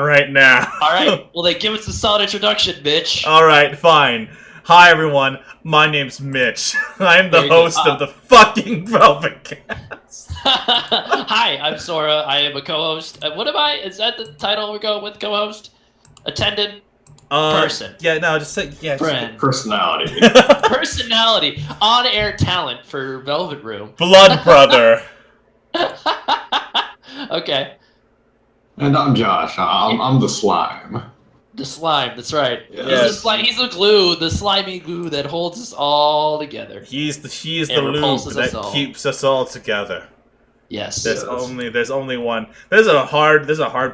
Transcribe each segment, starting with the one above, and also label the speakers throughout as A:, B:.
A: right now.
B: All right. Well, then give us a solid introduction, bitch.
A: All right, fine. Hi, everyone. My name's Mitch. I'm the
B: Very good.
A: host of the fucking Velvetcast.
B: Hi, I'm Sora. I am a co-host. What am I? Is that the title we go with? Co-host, attendant, person,
A: Yeah, no, just say
B: friend,
C: Personality.
B: personality, on-air talent for Velvet Room.
A: Blood brother.
B: Okay.
C: And I'm Josh. I'm the slime.
B: The slime. That's right.
A: Yes.
B: He's the glue, the slimy glue that holds us all together.
A: He is the
B: And
A: lube
B: repulses us
A: that
B: all.
A: keeps us all together.
B: Yes.
A: There's only one. There's a hard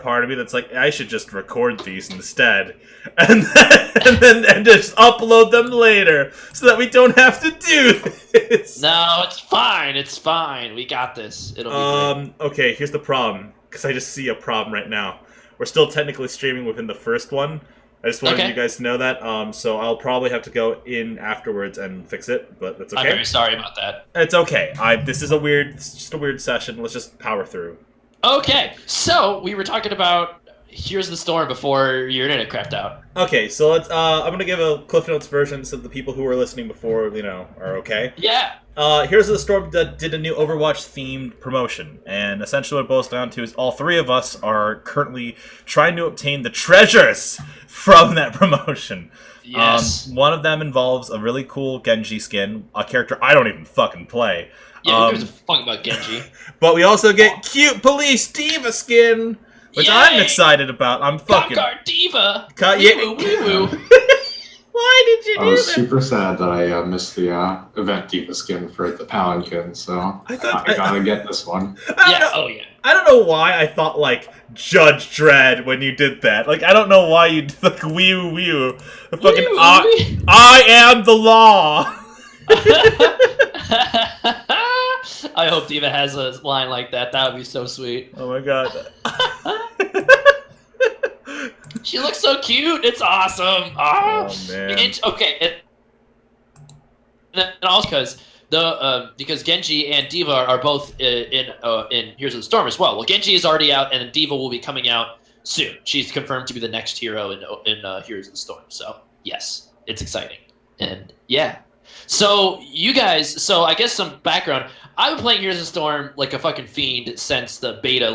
A: part of me that's like, I should just record these instead, and then just upload them later so that we don't have to do this.
B: No, it's fine. It's fine. We got this. It'll be great.
A: Okay, here's the problem, because I just see a problem right now. We're still technically streaming within the first one. I just wanted you guys to know that. So I'll probably have to go in afterwards and fix it, but that's okay.
B: I'm very sorry about that.
A: It's okay. It's just a weird session. Let's just power through.
B: Okay, so we were talking about Here's the Storm before your internet crapped out.
A: Okay, so let's. I'm gonna give a Cliff Notes version so the people who were listening before, are okay.
B: Yeah.
A: Here's the Storm that did a new Overwatch themed promotion, and essentially what it boils down to is all three of us are currently trying to obtain the treasures from that promotion.
B: Yes.
A: One of them involves a really cool Genji skin, a character I don't even fucking play.
B: Yeah, who gives a fuck about Genji?
A: But we also get cute Police Diva skin, which
B: Yay!
A: I'm excited about. I'm fucking...
B: Cop Car Diva!
A: Yeah.
B: Woo-woo.
A: Why did you do
C: I was
A: that?
C: super sad that I missed the event diva skin for the Palanquin, so I gotta get this one.
A: I don't know why I thought, Judge Dredd when you did that. I don't know why you did, wee-woo. The fucking, I am the law!
B: I hope Diva has a line like that. That would be so sweet.
A: Oh my god.
B: She looks so cute. It's awesome. Oh
A: man.
B: And also because Genji and Diva are both in Heroes of the Storm as well. Well, Genji is already out, and Diva will be coming out soon. She's confirmed to be the next hero in Heroes of the Storm. So yes, it's exciting. And yeah. So you guys, I guess some background. I've been playing Heroes of the Storm like a fucking fiend since the beta,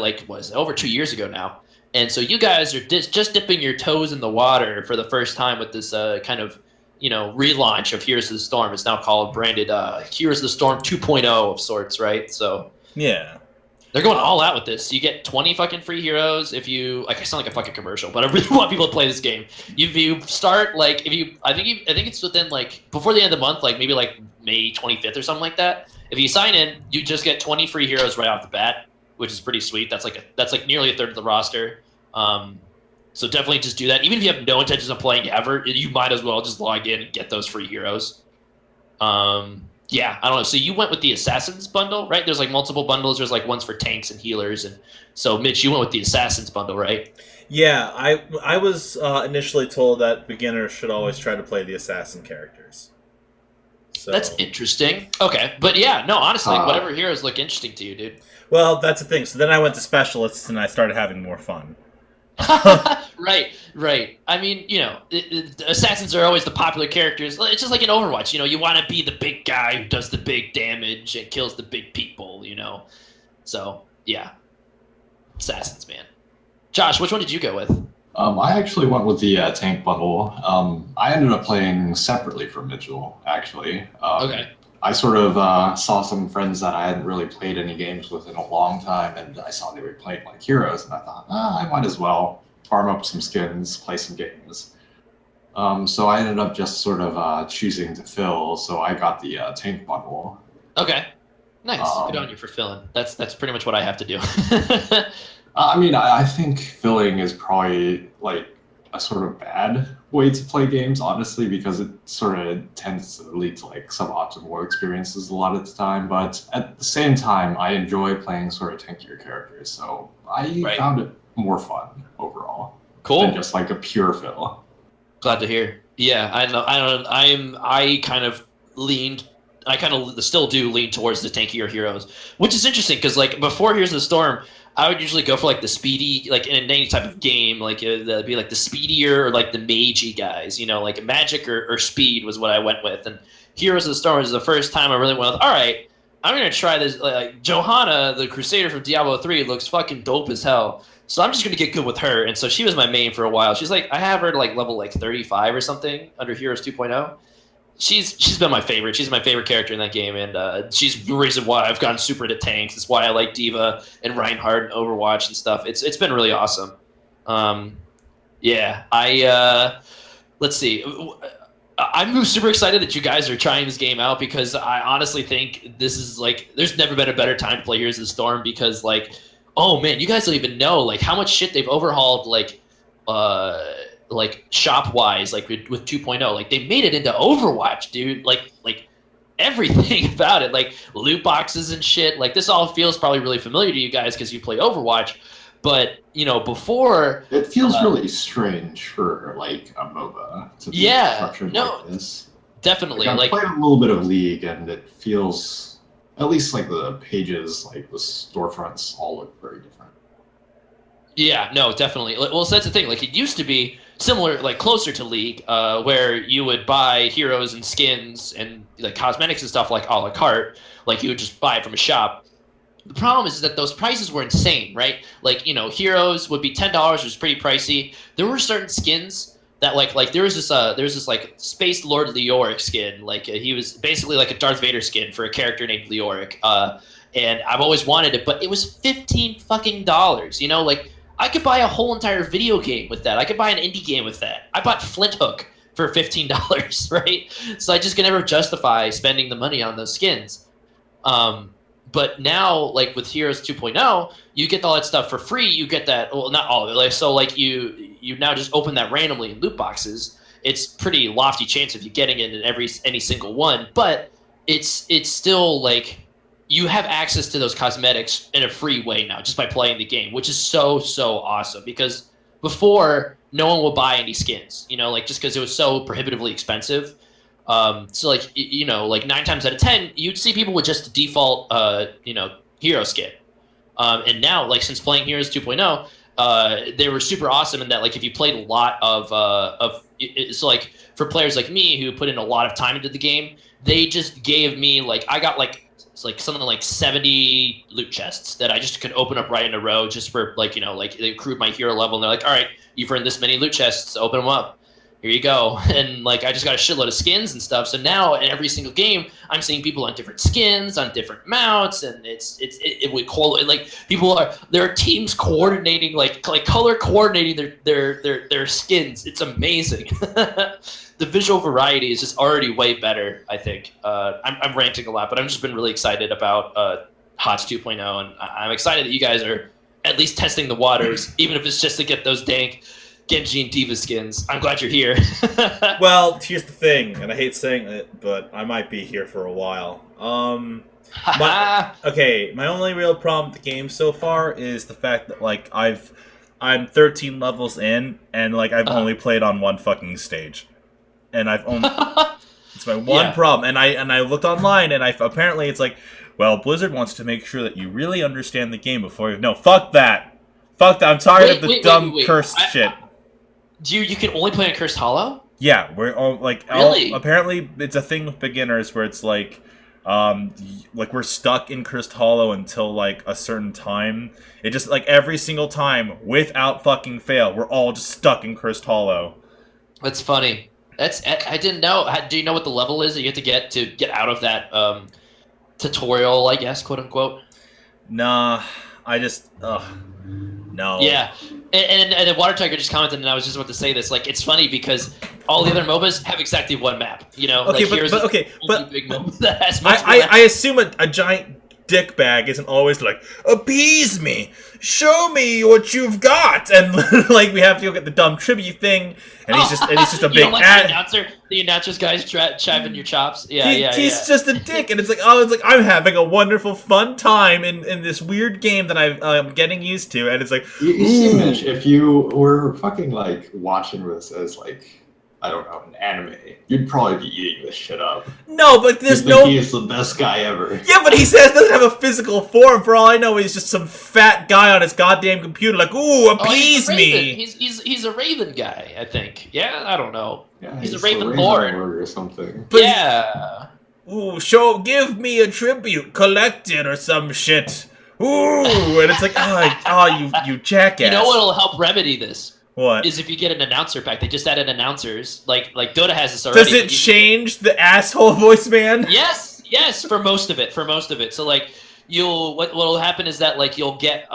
B: over 2 years ago now. And so you guys are just dipping your toes in the water for the first time with this kind of, relaunch of Heroes of the Storm. It's now called branded Heroes of the Storm 2.0 of sorts, right? So
A: yeah.
B: They're going all out with this. You get 20 fucking free heroes if you I sound like a fucking commercial, but I really want people to play this game. If you start I think it's within before the end of the month, maybe May 25th or something like that. If you sign in, you just get 20 free heroes right off the bat, which is pretty sweet. That's nearly a third of the roster. So definitely just do that. Even if you have no intentions of playing ever, you might as well just log in and get those free heroes. Yeah, I don't know. So you went with the Assassins bundle, right? There's multiple bundles. There's ones for tanks and healers, and so Mitch, you went with the Assassins bundle, right?
A: Yeah, I was initially told that beginners should always try to play the assassin characters. So
B: that's interesting. Okay, but yeah, no, honestly, whatever heroes look interesting to you, dude.
A: Well, that's the thing. So then I went to specialists and I started having more fun.
B: Right. I mean, assassins are always the popular characters. It's just like in Overwatch, you want to be the big guy who does the big damage and kills the big people, So, yeah. Assassins, man. Josh, which one did you go with?
C: I actually went with the tank bundle. I ended up playing separately from Mitchell, actually.
B: Okay.
C: I sort of saw some friends that I hadn't really played any games with in a long time, and I saw they were playing heroes, and I thought, I might as well farm up some skins, play some games. So I ended up just sort of choosing to fill, so I got the tank bundle.
B: Okay. Nice. Good on you for filling. That's pretty much what I have to do.
C: I think filling is probably a sort of bad way to play games, honestly, because it sort of tends to lead to suboptimal experiences a lot of the time. But at the same time, I enjoy playing sort of tankier characters, so I found it more fun overall.
B: Cool.
C: Than just a pure fill.
B: Glad to hear. Yeah, I know. I kind of leaned I kind of still do lean towards the tankier heroes, which is interesting because like before Heroes of the Storm, I would usually go for like the speedy, like in any type of game, like that'd be like the speedier or like the magey guys, like magic or speed was what I went with. And Heroes of the Storm was the first time I really went with, all right, I'm going to try this. Like Johanna, the Crusader from Diablo 3, looks fucking dope as hell. So I'm just going to get good with her. And so she was my main for a while. She's like, I have her to like level like 35 or something under Heroes 2.0. She's been my favorite. She's my favorite character in that game, and she's the reason why I've gotten super into tanks. It's why I like D.Va and Reinhardt and Overwatch and stuff. It's been really awesome. Let's see. I'm super excited that you guys are trying this game out because I honestly think this is like there's never been a better time to play Heroes of the Storm because like, oh man, you guys don't even know like how much shit they've overhauled like shop wise, like with 2.0, like they made it into Overwatch, dude. Like everything about it, like loot boxes and shit. Like this all feels probably really familiar to you guys because you play Overwatch. But before
C: it feels really strange for like a MOBA to be structured like this.
B: Definitely.
C: Like, I played a little bit of League, and it feels at least like the pages, like the storefronts, all look very different.
B: Yeah, no, definitely. Well, so that's the thing. Like it used to be similar, like closer to League, where you would buy heroes and skins and like cosmetics and stuff like a la carte. Like you would just buy it from a shop. The problem is that those prices were insane, right? Like, heroes would be $10, which was pretty pricey. There were certain skins that like there was this like Space Lord Leoric skin. Like he was basically like a Darth Vader skin for a character named Leoric. And I've always wanted it, but it was $15 fucking dollars. Like I could buy a whole entire video game with that. I could buy an indie game with that. I bought Flint Hook for $15, right? So I just can never justify spending the money on those skins. But now, like with Heroes 2.0, you get all that stuff for free. You get that, well, not all of it. Like so, like you now just open that randomly in loot boxes. It's pretty lofty chance of you getting it in any single one, but it's still like you have access to those cosmetics in a free way now just by playing the game, which is so awesome. Because before, no one would buy any skins, like just because it was so prohibitively expensive. So like, like 9 times out of 10, you'd see people with just default, hero skin. And now, like since playing Heroes 2.0, they were super awesome in that, like if you played a lot so like for players like me who put in a lot of time into the game, they just gave me like, I got like something like 70 loot chests that I just could open up right in a row just for like, like they accrued my hero level and they're like, all right, you've earned this many loot chests, open them up. Here you go. And like I just got a shitload of skins and stuff. So now in every single game, I'm seeing people on different skins, on different mounts, and it would call like there are teams coordinating like color coordinating their skins. It's amazing. The visual variety is just already way better, I think. I'm ranting a lot, but I've just been really excited about HOTS 2.0, and I'm excited that you guys are at least testing the waters, even if it's just to get those dank Genji and D.Va skins. I'm glad you're here.
A: Well, here's the thing, and I hate saying it, but I might be here for a while. My only real problem with the game so far is the fact that like I'm 13 levels in, and like I've only played on one fucking stage, and I've only it's my one problem. And I looked online, and apparently it's like, well, Blizzard wants to make sure that you really understand the game before you. No, fuck that. Fuck that. I'm tired of the dumb cursed shit.
B: You can only play on Cursed Hollow?
A: Yeah, we're all like
B: really?
A: Apparently it's a thing with beginners where it's like we're stuck in Cursed Hollow until like a certain time. It just like every single time without fucking fail, we're all just stuck in Cursed Hollow.
B: That's funny. I didn't know. Do you know what the level is that you have to get out of that tutorial, I guess, quote unquote?
A: Nah, I just no.
B: Yeah. And the Water Tiger just commented, and I was just about to say this. Like, it's funny because all the other MOBAs have exactly one map.
A: Okay,
B: like,
A: but
B: big MOBA that has multiple
A: I assume a giant dick bag isn't always like, appease me, show me what you've got, and like we have to go get the dumb tribute thing, and he's just a big
B: the announcer's guy's chapping your chops.
A: He's just a dick, and it's like I'm having a wonderful fun time in this weird game that I'm getting used to, and it's like
C: you see, Mitch, if you were fucking like watching this as like I don't know, an anime, you'd probably be eating this shit up.
A: No, but there's
C: You think
A: no.
C: he is the best guy ever.
A: Yeah, but he says doesn't have a physical form. For all I know, he's just some fat guy on his goddamn computer, like, ooh, appease me.
B: He's a Raven guy, I think. Yeah, I don't know.
C: Yeah,
B: He's a
C: the
B: Raven Lord.
C: or something.
A: But
B: Yeah.
A: ooh, give me a tribute, collect it or some shit. Ooh, and it's like, you jackass.
B: You know what'll help remedy this?
A: What?
B: Is if you get an announcer pack. They just added announcers. Like Dota has this already.
A: Does it change the asshole voice man?
B: Yes, for most of it. So like what'll happen is that like you'll get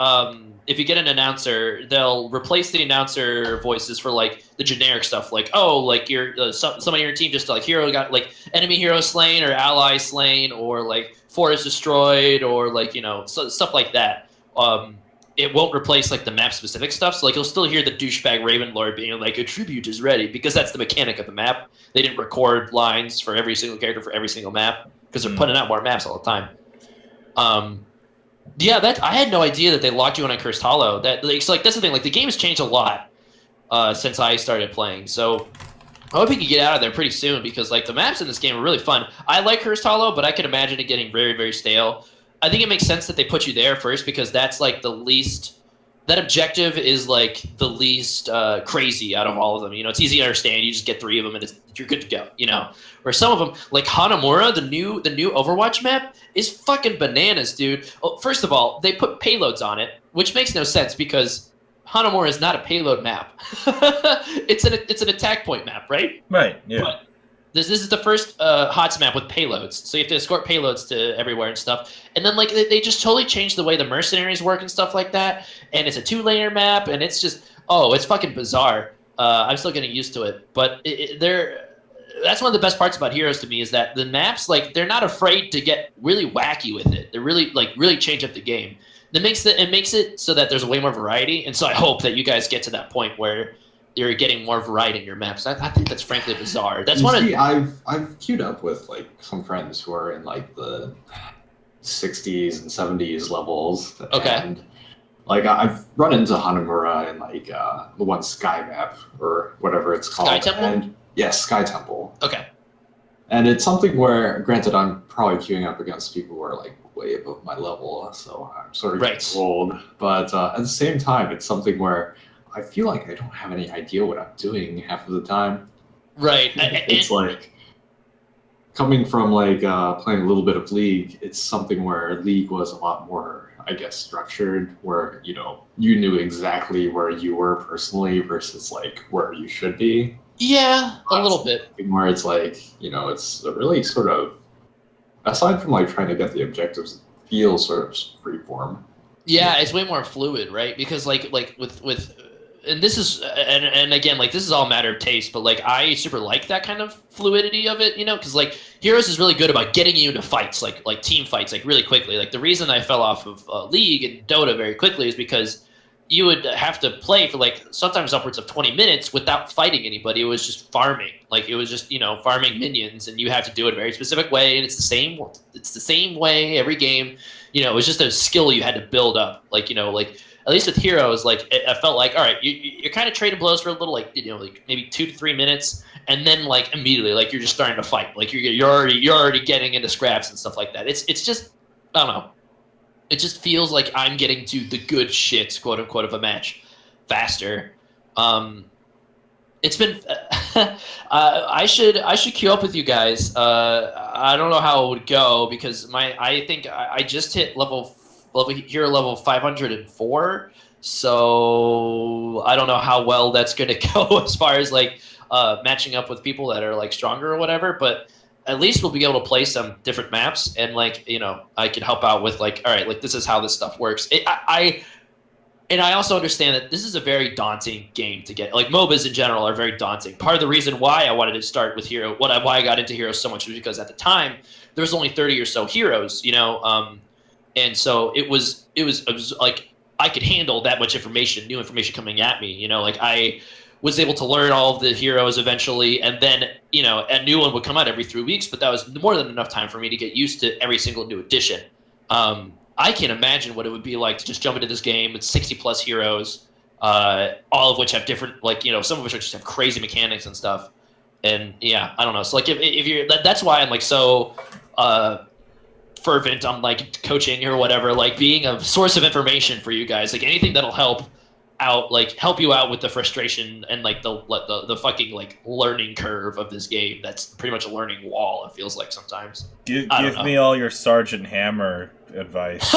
B: if you get an announcer, they'll replace the announcer voices for like the generic stuff, like like your somebody on your team just like hero got like enemy hero slain or ally slain or like forest destroyed or like stuff like that. It won't replace like the map specific stuff, so like you'll still hear the douchebag Raven Lord being like a tribute is ready because that's the mechanic of the map. They didn't record lines for every single character for every single map because they're putting out more maps all the time. Yeah, I had no idea that they locked you in on Cursed Hollow. That's the thing. Like the game has changed a lot since I started playing. So I hope we can get out of there pretty soon because like the maps in this game are really fun. I like Cursed Hollow, but I can imagine it getting very, very stale. I think it makes sense that they put you there first because that's like the least. That objective is like the least crazy out of all of them. It's easy to understand. You just get 3 of them and you're good to go. Where some of them, like Hanamura, the new Overwatch map, is fucking bananas, dude. Oh, first of all, they put payloads on it, which makes no sense because Hanamura is not a payload map. It's an attack point map, right?
A: Right. Yeah.
B: But this is the first HOTS map with payloads, so you have to escort payloads to everywhere and stuff. And then like they just totally changed the way the mercenaries work and stuff like that. And it's a 2-laner map, and it's just it's fucking bizarre. I'm still getting used to it, but that's one of the best parts about Heroes to me is that the maps like they're not afraid to get really wacky with it. They're really change up the game. It makes it so that there's way more variety. And so I hope that you guys get to that point where you're getting more variety in your maps. I think that's frankly bizarre. That's
C: I've queued up with like some friends who are in like the 60s and 70s levels.
B: Okay.
C: And like I've run into Hanamura in like the one Sky map or whatever it's called.
B: Sky Temple?
C: And yes, Sky Temple.
B: Okay.
C: And it's something where, granted, I'm probably queuing up against people who are like way above my level, so I'm sort of getting old. But at the same time, it's something where I feel like I don't have any idea what I'm doing half of the time.
B: Right.
C: It's like coming from like playing a little bit of League. It's something where League was a lot more, I guess, structured, where you knew exactly where you were personally versus like where you should be.
B: Yeah, a little bit.
C: Where it's like it's a really sort of, aside from like trying to get the objectives, it feels sort of freeform.
B: Yeah, it's way more fluid, right? Because like with and this is and again like this is all a matter of taste, but like I super like that kind of fluidity of it, because like Heroes is really good about getting you into fights, like team fights, like really quickly. Like the reason I fell off of League and Dota very quickly is because you would have to play for like sometimes upwards of 20 minutes without fighting anybody. It was just farming. Like it was just, farming minions, and you have to do it a very specific way. And it's the same way every game. It was just a skill you had to build up. Like, at least with Heroes, like I felt like, all right, you're kind of trading blows for a little, like, like maybe 2 to 3 minutes. And then like immediately, like you're just starting to fight. Like you're already getting into scraps and stuff like that. It's just, I don't know. It just feels like I'm getting to the good shit, quote unquote, of a match faster. It's been. I should queue up with you guys. I don't know how it would go because I think I just hit hero level 504. So I don't know how well that's going to go as far as like matching up with people that are like stronger or whatever, but at least we'll be able to play some different maps, and like I can help out with like, all right, like this is how this stuff works. I also understand that this is a very daunting game to get. Like MOBAs in general are very daunting. Part of the reason why I wanted to start with why I got into Heroes so much was because at the time there was only 30 or so heroes, and so it was like I could handle that much information, new information coming at me. Like I was able to learn all of the heroes eventually, and then a new one would come out every 3 weeks, but that was more than enough time for me to get used to every single new edition. I can't imagine what it would be like to just jump into this game with 60 plus heroes, all of which have different, like some of which just have crazy mechanics and stuff. And yeah, I don't know. So like if you're that's why I'm like so fervent on like coaching or whatever, like being a source of information for you guys, like anything that'll help you out with the frustration and like the fucking like learning curve of this game. That's pretty much a learning wall. It feels like sometimes.
A: Give me all your Sergeant Hammer advice.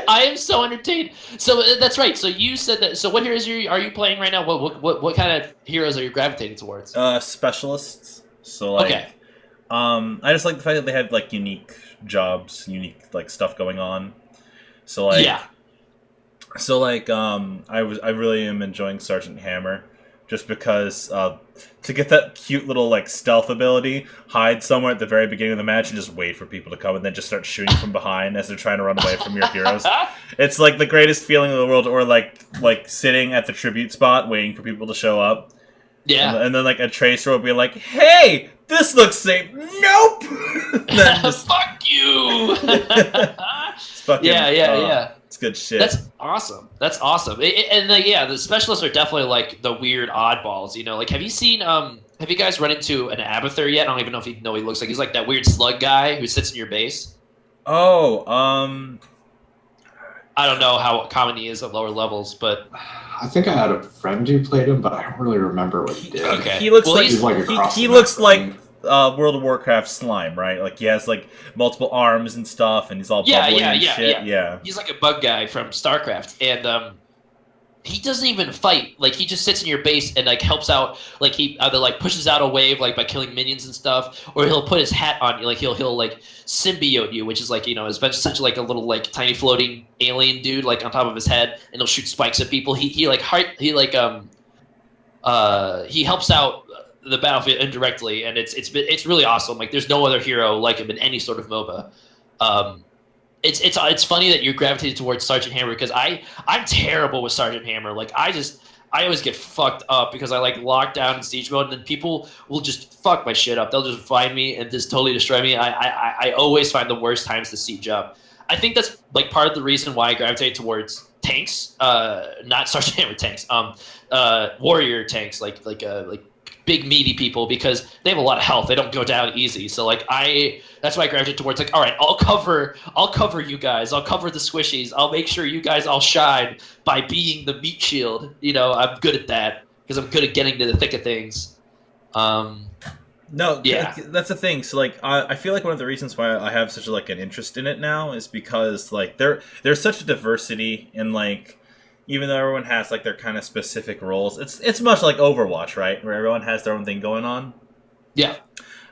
B: I am so entertained. So that's right. So you said that. So what heroes are you playing right now? What kind of heroes are you gravitating towards?
A: Specialists. So like,
B: okay.
A: I just like the fact that they have like unique jobs, unique like stuff going on. So like,
B: yeah.
A: So like, I really am enjoying Sergeant Hammer, just because to get that cute little like stealth ability, hide somewhere at the very beginning of the match and just wait for people to come, and then just start shooting from behind as they're trying to run away from your heroes. It's like the greatest feeling in the world. Or like sitting at the tribute spot waiting for people to show up.
B: Yeah.
A: And then like a tracer will be like, "Hey, this looks safe." Nope. Then just,
B: fuck you.
A: it's fucking,
B: yeah.
A: It's good shit.
B: That's awesome. And like, yeah, the specialists are definitely like the weird oddballs. You know, like have you seen have you guys run into an Abathur yet? I don't even know if you know what he looks like. He's like that weird slug guy who sits in your base.
A: Oh,
B: I don't know how common he is at lower levels, but
C: I think I had a friend who played him, but I don't really remember what he did.
B: Okay.
A: He looks like
C: he's like across
A: he
C: the
A: looks
C: map,
A: like World of Warcraft slime, right? Like he has like multiple arms and stuff, and he's all bubbly and shit. Yeah.
B: He's like a bug guy from StarCraft, and he doesn't even fight. Like he just sits in your base and like helps out. Like he either like pushes out a wave like by killing minions and stuff, or he'll put his hat on you. Like he'll like symbiote you, which is like is essentially like a little like tiny floating alien dude like on top of his head, and he'll shoot spikes at people. He helps out the battlefield indirectly, and it's really awesome. Like there's no other hero like him in any sort of MOBA. It's funny that you gravitated towards Sergeant Hammer because I'm terrible with Sergeant Hammer. Like I always get fucked up because I like lock down in siege mode, and then people will just fuck my shit up. They'll just find me and just totally destroy me. I always find the worst times to siege up. I think that's like part of the reason why I gravitate towards tanks, not Sergeant Hammer tanks, warrior tanks, like big meaty people, because they have a lot of health. They don't go down easy. So like that's why I gravitate towards like, all right, I'll cover you guys. I'll cover the squishies. I'll make sure you guys all shine by being the meat shield. I'm good at that because I'm good at getting to the thick of things.
A: No, yeah, that's the thing. So like, I feel like one of the reasons why I have such like an interest in it now is because like there's such a diversity in like. Even though everyone has like their kind of specific roles, it's much like Overwatch, right? Where everyone has their own thing going on.
B: Yeah.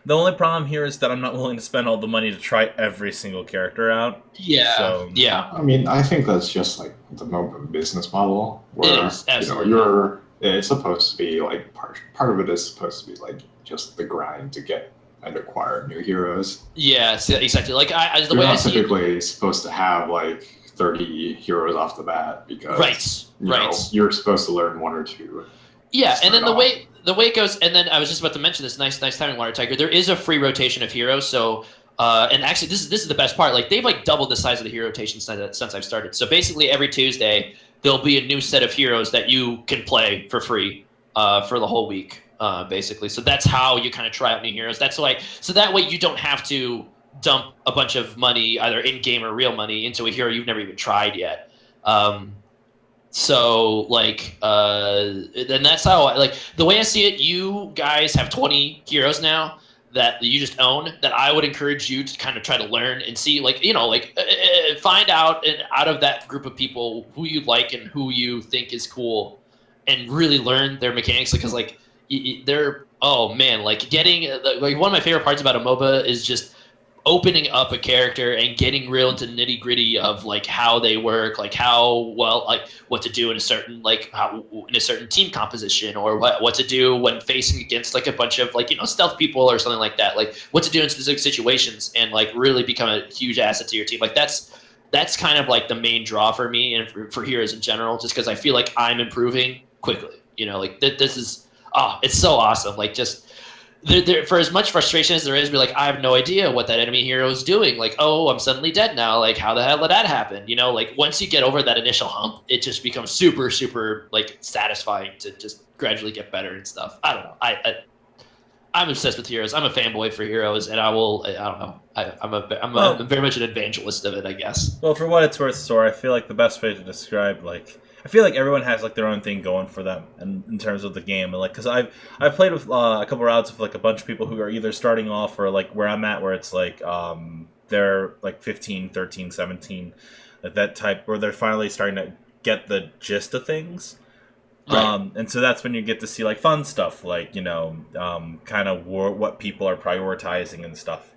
A: The only problem here is that I'm not willing to spend all the money to try every single character out.
B: Yeah.
A: So,
B: yeah.
C: I mean, I think that's just like the MOBA business model, where
B: It is, absolutely.
C: it's supposed to be like part of it is supposed to be like just the grind to get and acquire new heroes.
B: Yeah, exactly. Like the
C: You're
B: way
C: not
B: I see
C: typically supposed to have like 30 heroes off the bat because you're supposed to learn one or two.
B: Yeah, and then the way it goes, and then I was just about to mention this nice timing, Water Tiger. There is a free rotation of heroes, so and actually this is the best part. Like they've like doubled the size of the hero rotation since I've started. So basically every Tuesday there'll be a new set of heroes that you can play for free for the whole week, basically. So that's how you kind of try out new heroes. That's like so that way you don't have to dump a bunch of money, either in-game or real money, into a hero you've never even tried yet. So, like, and that's how, like, the way I see it, you guys have 20 heroes now that you just own, that I would encourage you to kind of try to learn and see, like, find out of that group of people who you like and who you think is cool, and really learn their mechanics, because, like, they're, oh, man, like, getting, like, one of my favorite parts about a MOBA is just opening up a character and getting real into nitty gritty of like how they work, like how well, like what to do in a certain team composition, or what to do when facing against like a bunch of like stealth people or something like that, like what to do in specific situations, and like really become a huge asset to your team. Like that's kind of like the main draw for me and for heroes in general, just because I feel like I'm improving quickly. Like this is it's so awesome. Like just. There, for as much frustration as there is, be like, I have no idea what that enemy hero is doing. Like, oh, I'm suddenly dead now. Like, how the hell did that happen? Like once you get over that initial hump, it just becomes super, super like satisfying to just gradually get better and stuff. I don't know. I'm obsessed with Heroes. I'm a fanboy for Heroes, and I will. I don't know. I'm very much an evangelist of it, I guess.
A: Well, for what it's worth, Sora, I feel like the best way to describe I feel like everyone has like their own thing going for them, and in terms of the game, and like because I've played with a couple rounds with like a bunch of people who are either starting off or like where I'm at, where it's like they're like 15, 13, 17, like that type where they're finally starting to get the gist of things.
B: Right.
A: And so that's when you get to see like fun stuff, like kind of what people are prioritizing and stuff.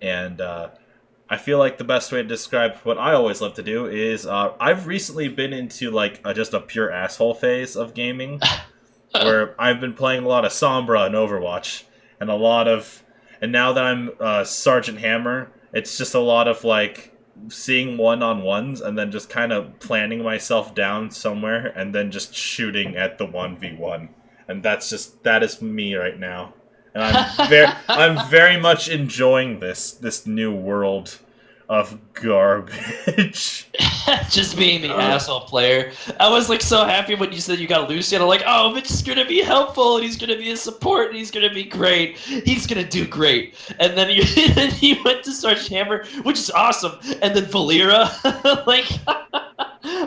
A: And I feel like the best way to describe what I always love to do is I've recently been into like just a pure asshole phase of gaming, where I've been playing a lot of Sombra and Overwatch, and now that I'm Sergeant Hammer, it's just a lot of like seeing one-on-ones and then just kind of planning myself down somewhere and then just shooting at the 1v1. And that is me right now. And I'm very much enjoying this new world of garbage.
B: Just being the asshole player. I was like so happy when you said you got Lucian. I'm like, oh, Mitch is gonna be helpful, and he's gonna be a support, and he's gonna be great. He's gonna do great. And then you went to Sergeant Hammer, which is awesome. And then Valera, like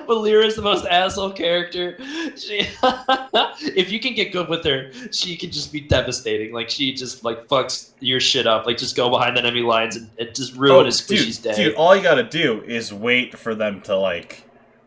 B: Valera is the most asshole character. If you can get good with her, she can just be devastating. Like she just like fucks your shit up. Like just go behind enemy lines and just ruin his squishy's day.
A: Dude, all you gotta do is wait for them to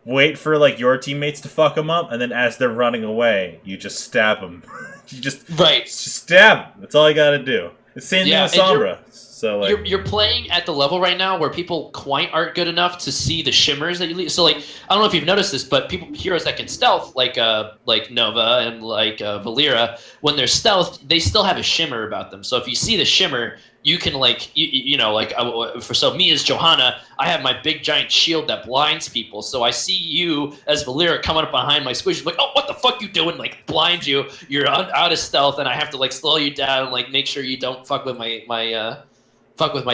A: wait for like your teammates to fuck them up, and then as they're running away, you just stab them. You just stab them. That's all you gotta do. It's the same thing with Sombra. So like
B: you're playing at the level right now where people quite aren't good enough to see the shimmers that you leave. So like I don't know if you've noticed this, but heroes that can stealth like Nova and like Valera, when they're stealth, they still have a shimmer about them. So if you see the shimmer, you can like for me as Johanna, I have my big giant shield that blinds people. So I see you as Valera coming up behind my squish, like, oh, what the fuck you doing? Like blind you. You're out of stealth, and I have to like slow you down and like make sure you don't fuck with my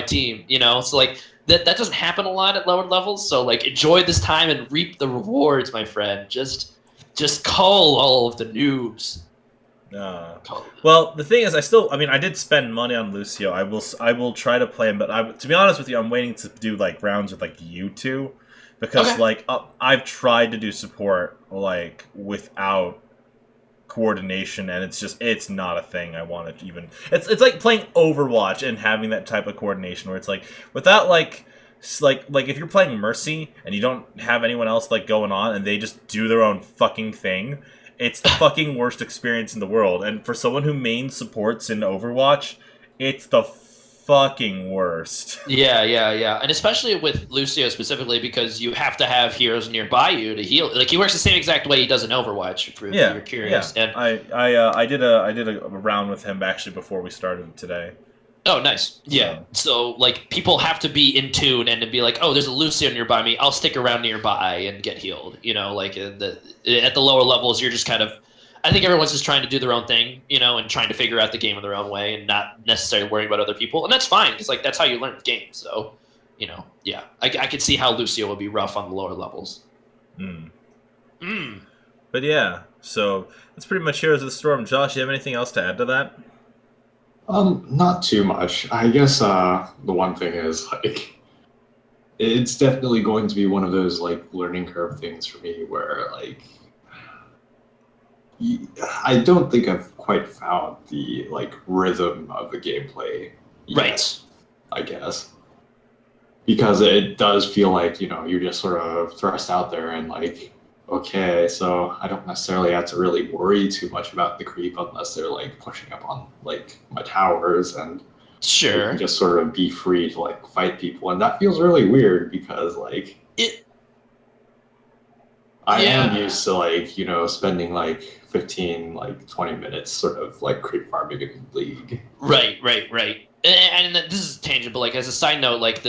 B: team. So like that doesn't happen a lot at lower levels. So like enjoy this time and reap the rewards, my friend. Just call all of the noobs.
A: Well, the thing is, I did spend money on Lucio. I will try to play him, but to be honest with you, I'm waiting to do like rounds with like you two, because I've tried to do support like without coordination, and it's not a thing I want to even. It's like playing Overwatch and having that type of coordination where it's like without like if you're playing Mercy and you don't have anyone else like going on and they just do their own fucking thing. It's the fucking worst experience in the world. And for someone who main supports in Overwatch, it's the fucking worst.
B: Yeah. And especially with Lucio specifically, because you have to have heroes nearby you to heal. Like, he works the same exact way he does in Overwatch, if you're curious.
A: Yeah. And I did a round with him actually before we started today.
B: Oh, nice. Yeah. So, like, people have to be in tune and to be like, oh, there's a Lucio nearby me. I'll stick around nearby and get healed. Like, at the lower levels, you're just kind of... I think everyone's just trying to do their own thing, and trying to figure out the game in their own way and not necessarily worrying about other people. And that's fine, because, like, that's how you learn the game. So, yeah. I could see how Lucio would be rough on the lower levels.
A: But, yeah. So, that's pretty much Heroes of the Storm. Josh, you have anything else to add to that?
C: Not too much. I guess the one thing is like it's definitely going to be one of those like learning curve things for me where like I don't think I've quite found the like rhythm of the gameplay yet,
B: right,
C: I guess. Because it does feel like, you're just sort of thrust out there and like, okay, so I don't necessarily have to really worry too much about the creep unless they're like pushing up on like my towers, and
B: sure,
C: I can just sort of be free to like fight people, and that feels really weird because like I am used to like spending like 15 like 20 minutes sort of like creep farming in League.
B: Right. And this is tangent, but like as a side note, like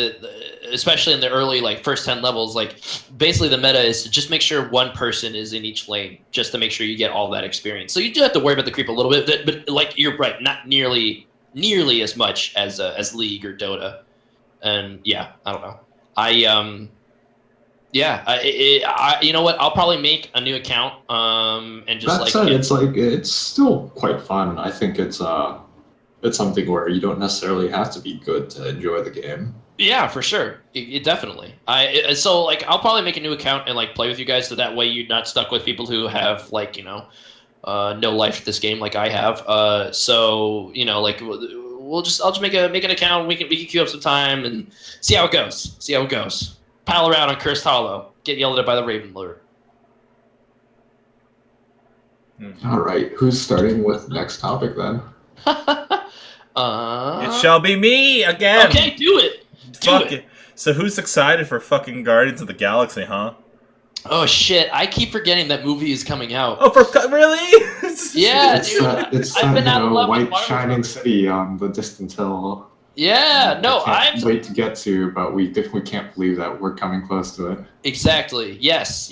B: especially in the early like first 10 levels, like basically the meta is to just make sure one person is in each lane, just to make sure you get all that experience. So you do have to worry about the creep a little bit, but like you're right, not nearly as much as League or Dota. And yeah, I don't know. You know what? I'll probably make a new account and just
C: that said, it's still quite fun. I think it's it's something where you don't necessarily have to be good to enjoy the game.
B: Yeah, for sure. It definitely. So like I'll probably make a new account and like play with you guys, so that way you're not stuck with people who have like no life at this game like I have. So like I'll just make an account. We can queue up some time and see how it goes. Pal around on Cursed Hollow. Get yelled at by the Raven Lord.
C: All right, who's starting with next topic then?
A: It shall be me again.
B: Okay, do it.
A: Fuck it. So who's excited for fucking Guardians of the Galaxy, huh?
B: Oh shit! I keep forgetting that movie is coming out.
A: Oh, really?
B: Yeah,
C: it's
B: dude.
C: it's
B: I've been out of love with
C: white
B: Marvel
C: shining
B: forever.
C: city on the distant hill.
B: Yeah, no,
C: I can't wait to get to, but we can't believe that we're coming close to it.
B: Exactly. Yes.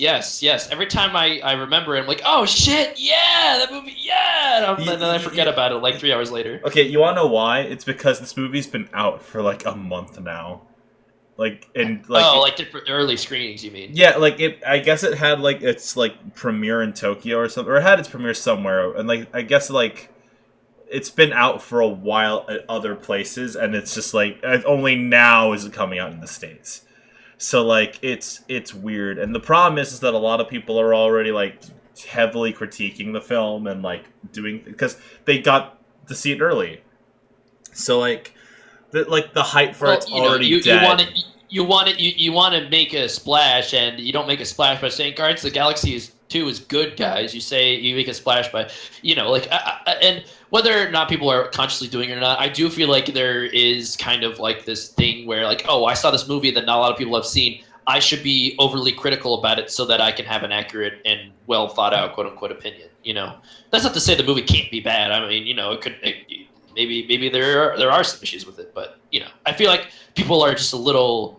B: Every time I remember it, I'm like, oh shit, yeah, that movie, yeah. And then I forget about it like 3 hours later.
A: Okay, you wanna know why? It's because this movie's been out for like a month now. Like
B: the early screenings, you mean?
A: Yeah, like I guess it had like its like premiere in Tokyo or something, or it had its premiere somewhere, and like I guess like it's been out for a while at other places, and it's just like only now is it coming out in the States. So like it's weird, and the problem is that a lot of people are already like heavily critiquing the film and like doing because they got to see it early. So like the hype for it's already dead.
B: You want to make a splash, and you don't make a splash by saying Guardians of the Galaxy 2 is good, guys. You make a splash by and whether or not people are consciously doing it or not, I do feel like there is kind of like this thing where like, oh, I saw this movie that not a lot of people have seen. I should be overly critical about it so that I can have an accurate and well thought out quote unquote opinion. That's not to say the movie can't be bad. I mean, it could. Maybe there are some issues with it, but I feel like people are just a little.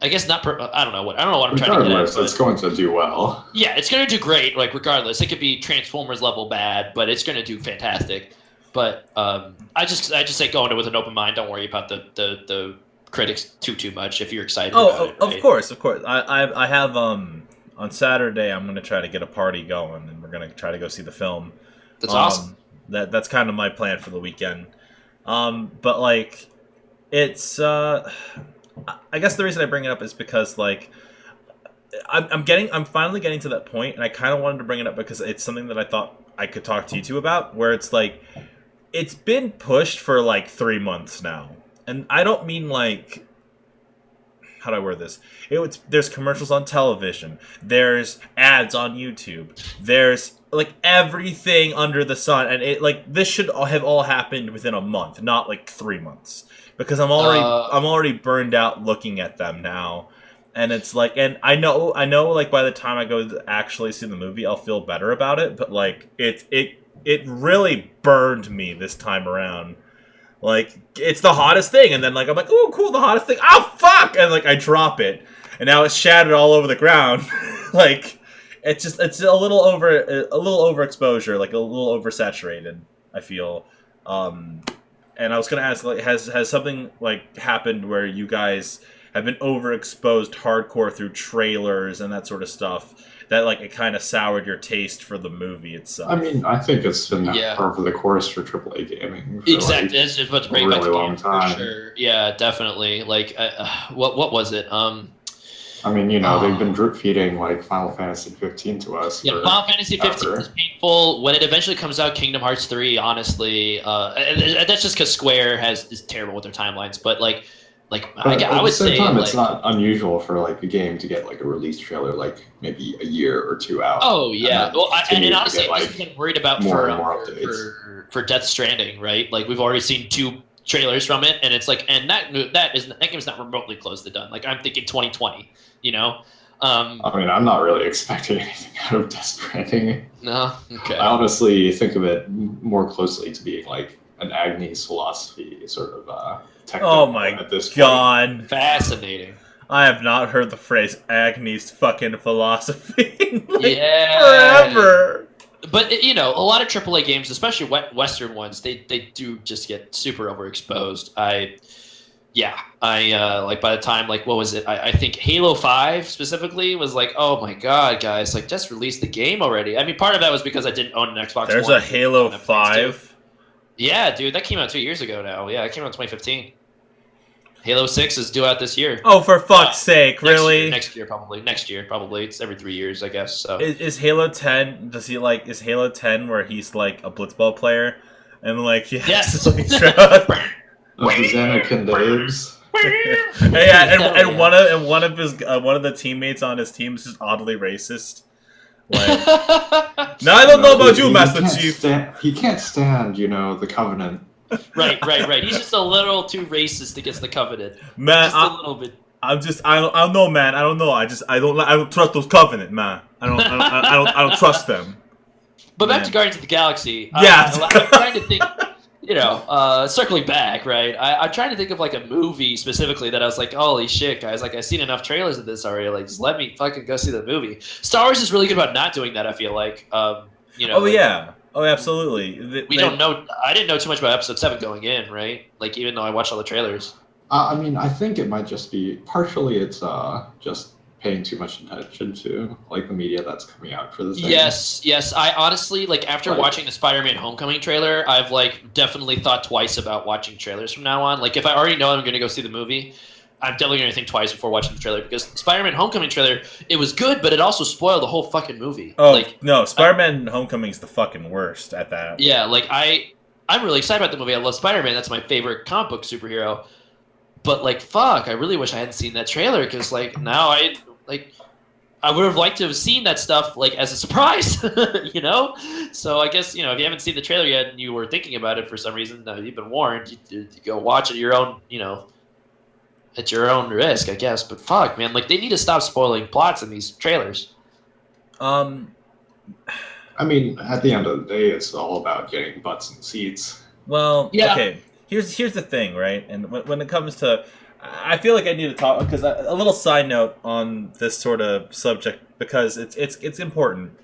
B: I guess not. I don't know what I'm trying to get at.
C: It's going to do well.
B: Yeah, it's going to do great. Like regardless, it could be Transformers level bad, but it's going to do fantastic. But I just say go into it with an open mind. Don't worry about the critics too much if you're excited. about it, right?
A: Of course. I have on Saturday I'm going to try to get a party going, and we're going to try to go see the film.
B: That's awesome.
A: That's kind of my plan for the weekend. But like, it's I guess the reason I bring it up is because like I'm finally getting to that point, and I kind of wanted to bring it up because it's something that I thought I could talk to you two about, where it's like it's been pushed for like 3 months now, and I don't mean like. How do I word this? There's commercials on television. There's ads on YouTube. There's like everything under the sun, and this should have all happened within a month, not like 3 months, because I'm already burned out looking at them now, and it's like, and I know like by the time I go to actually see the movie, I'll feel better about it, but like it really burned me this time around. Like, it's the hottest thing, and then like I'm like, oh, cool, the hottest thing. Oh, fuck! And like I drop it, and now it's shattered all over the ground. Like, it's a little overexposure, like a little oversaturated. I feel. And I was gonna ask, like, has something like happened where you guys have been overexposed hardcore through trailers and that sort of stuff? That like it kind of soured your taste for the movie itself.
C: I mean, I think it's been that part of the course for AAA gaming.
B: Exactly,
C: like
B: it's just what's great
C: a
B: about
C: really
B: the
C: long
B: game,
C: time.
B: for sure. Yeah, definitely. Like, what was it?
C: I mean, they've been drip feeding like Final Fantasy 15 to us.
B: Yeah, Final Fantasy 15 is painful. When it eventually comes out, Kingdom Hearts 3, honestly, that's just because Square is terrible with their timelines. But I would say,
C: it's not unusual for like a game to get like a release trailer like maybe a year or two out.
B: Oh yeah, well, and honestly,
C: get,
B: I was getting worried about for Death Stranding, right? Like we've already seen 2 trailers from it, and it's like, and that game's not remotely close to done. Like I'm thinking 2020,
C: I mean, I'm not really expecting anything out of Death Stranding.
B: No, okay.
C: I honestly think of it more closely to being like an Agnes philosophy sort of.
A: Oh my
C: at this
A: god.
C: Point.
B: Fascinating.
A: I have not heard the phrase Agnes fucking philosophy in
B: forever.
A: But
B: But a lot of AAA games, especially Western ones, they do just get super overexposed. Like by the time, like, what was it? I think Halo 5 specifically was like, oh my god, guys, like just release the game already. I mean, part of that was because I didn't own an Xbox
A: there's
B: One.
A: a Halo 5.
B: Yeah, dude, that came out 2 years ago now. Yeah, it came out in 2015. Halo 6 is due out this year.
A: Oh, for fuck's sake, really?
B: Next year, probably. Next year, probably. It's every 3 years, I guess. So.
A: Is Halo 10, is Halo 10 where he's like a blitzball player? And like, he has to like
C: Of the Anakin Daves.
A: and one of the teammates on his team is just oddly racist. Like, now I don't know about you, Master Chief.
C: He can't stand, the Covenant.
B: Right. He's just a little too racist against the Covenant.
A: Man,
B: just a little bit.
A: I don't know, man. I don't know. I don't trust those Covenant, man. I don't trust them.
B: But back to Guardians of the Galaxy.
A: Yeah.
B: I'm trying to think. Circling back, right? I'm trying to think of like a movie specifically that I was like, holy shit, guys! Like I've seen enough trailers of this already. Like, just let me fucking go see the movie. Star Wars is really good about not doing that. I feel like,
A: Oh
B: like,
A: yeah. Oh, absolutely.
B: We don't know. I didn't know too much about Episode 7 going in, right? Like, even though I watched all the trailers.
C: I mean, I think it might just be partially it's just paying too much attention to like the media that's coming out for this.
B: Yes. I honestly after watching the Spider-Man Homecoming trailer, I've definitely thought twice about watching trailers from now on. Like, if I already know I'm going to go see the movie, I'm definitely going to think twice before watching the trailer, because Spider-Man Homecoming trailer, it was good, but it also spoiled the whole fucking movie.
A: Oh, no, Spider-Man Homecoming's the fucking worst at that.
B: Yeah, I'm really excited about the movie. I love Spider-Man. That's my favorite comic book superhero. But, fuck, I really wish I hadn't seen that trailer, because, now I would have liked to have seen that stuff, as a surprise, So I guess, if you haven't seen the trailer yet and you were thinking about it for some reason, you've been warned. You go watch it at your own, at your own risk, I guess. But fuck, man, they need to stop spoiling plots in these trailers.
C: I mean, at the end of the day, it's all about getting butts and seats.
A: Well, yeah. Okay. Here's the thing, right? And when it comes to, I feel like I need to talk, because a little side note on this sort of subject, because it's important.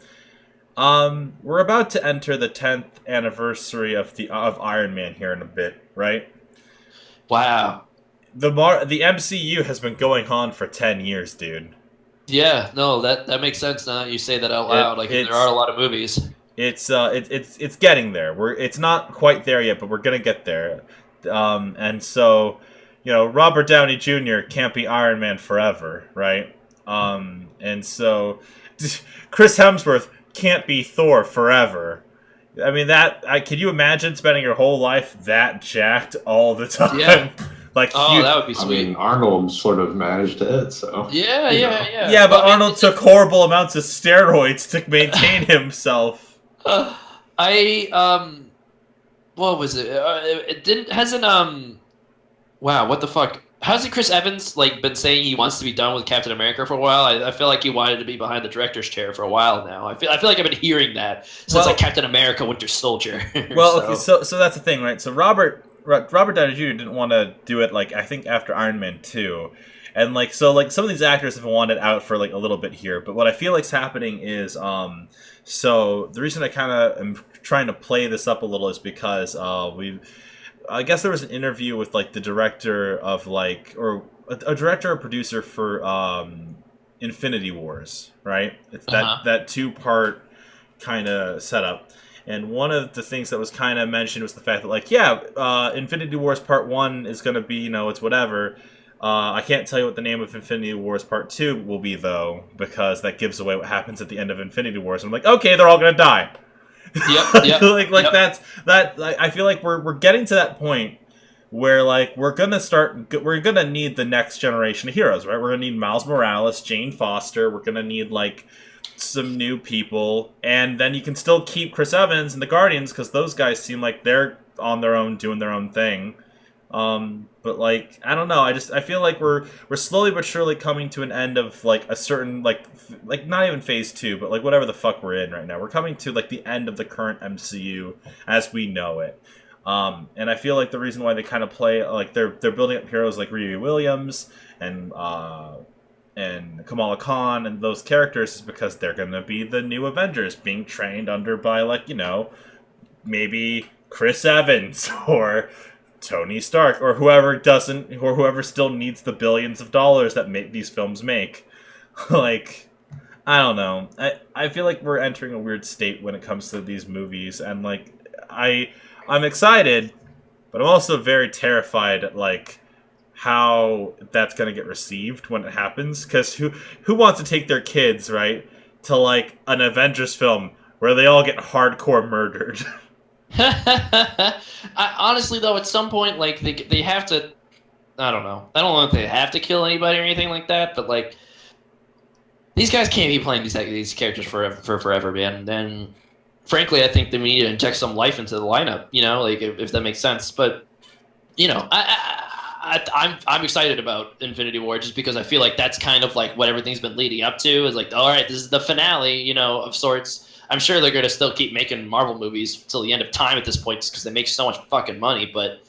A: We're about to enter the 10th anniversary of Iron Man here in a bit, right?
B: Wow.
A: The MCU has been going on for 10 years, dude.
B: Yeah, no, that makes sense now that you say that out loud. There are a lot of movies.
A: It's getting there. It's not quite there yet, but we're gonna get there. And so, Robert Downey Jr. can't be Iron Man forever, right? And so Chris Hemsworth can't be Thor forever. I mean, can you imagine spending your whole life that jacked all the time?
B: Yeah. That would be sweet.
C: I mean, Arnold sort of managed it, so...
B: Yeah.
A: Yeah, but Arnold took horrible amounts of steroids to maintain himself.
B: What was it? Wow, what the fuck? Hasn't Chris Evans, been saying he wants to be done with Captain America for a while? I feel like he wanted to be behind the director's chair for a while now. I feel like I've been hearing that since, Captain America Winter Soldier.
A: Well, okay, so that's the thing, right? So Robert Downey Jr. didn't want to do it, I think after Iron Man 2. And, some of these actors have wanted out for, a little bit here. But what I feel like's happening is, so the reason I kind of am trying to play this up a little is because I guess there was an interview with, the director of, or a director or producer for Infinity Wars, right? It's that two-part kind of setup. And one of the things that was kind of mentioned was the fact that, Infinity Wars Part 1 is going to be, it's whatever. I can't tell you what the name of Infinity Wars Part 2 will be, though, because that gives away what happens at the end of Infinity Wars. And I'm okay, they're all going to die.
B: Yep.
A: That's that. I feel like we're getting to that point where, we're going to need the next generation of heroes, right? We're going to need Miles Morales, Jane Foster. We're going to need, some new people, and then you can still keep Chris Evans and the Guardians, because those guys seem like they're on their own doing their own thing. But I don't know, I feel like we're slowly but surely coming to an end of a certain not even phase 2, but whatever the fuck we're in right now. We're coming to the end of the current MCU as we know it. And I feel like the reason why they kind of play they're building up heroes like Riri Williams and Kamala Khan and those characters is because they're going to be the new Avengers being trained under by, maybe Chris Evans or Tony Stark or whoever still needs the billions of dollars that these films make. I don't know. I feel like we're entering a weird state when it comes to these movies, and, I'm excited, but I'm also very terrified at like how that's gonna get received when it happens. Because who wants to take their kids, right, to like an Avengers film where they all get hardcore murdered?
B: Honestly, though, at some point, like they have to. I don't know. I don't know if they have to kill anybody or anything like that, but like these guys can't be playing these characters forever, man. And frankly, I think they need to inject some life into the lineup. You know, like if that makes sense. But you know, I'm excited about Infinity War just because I feel like that's kind of like what everything's been leading up to. Is like, all right, this is the finale, you know, of sorts. I'm sure they're going to still keep making Marvel movies till the end of time at this point, just because they make so much fucking money. But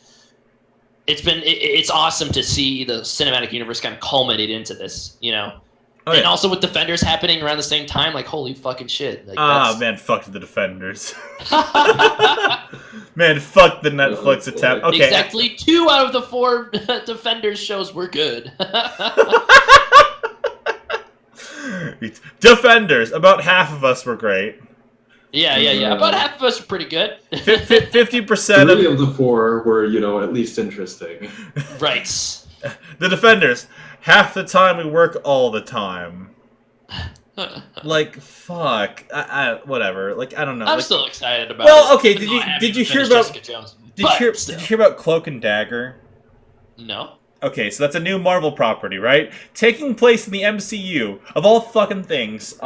B: it's awesome to see the cinematic universe kind of culminate into this, you know.
A: Oh,
B: and
A: yeah.
B: also with Defenders happening around the same time, like holy fucking shit! Like,
A: Man, fuck the Defenders. Man, fuck the Netflix attempt. Okay.
B: Exactly 2 out of the 4 Defenders shows were good.
A: Defenders. About half of us were great.
B: Yeah. About half of us are pretty good.
A: 50%
C: 3 of the 4 were, you know, at least interesting.
B: Right.
A: The Defenders. Half the time we work all the time. Like, fuck. Whatever. Like, I don't know.
B: I'm
A: like,
B: still excited about.
A: well, okay.
B: it,
A: Did you hear about? Did you hear about Cloak and Dagger?
B: No.
A: Okay, so that's a new Marvel property, right? Taking place in the MCU of all fucking things.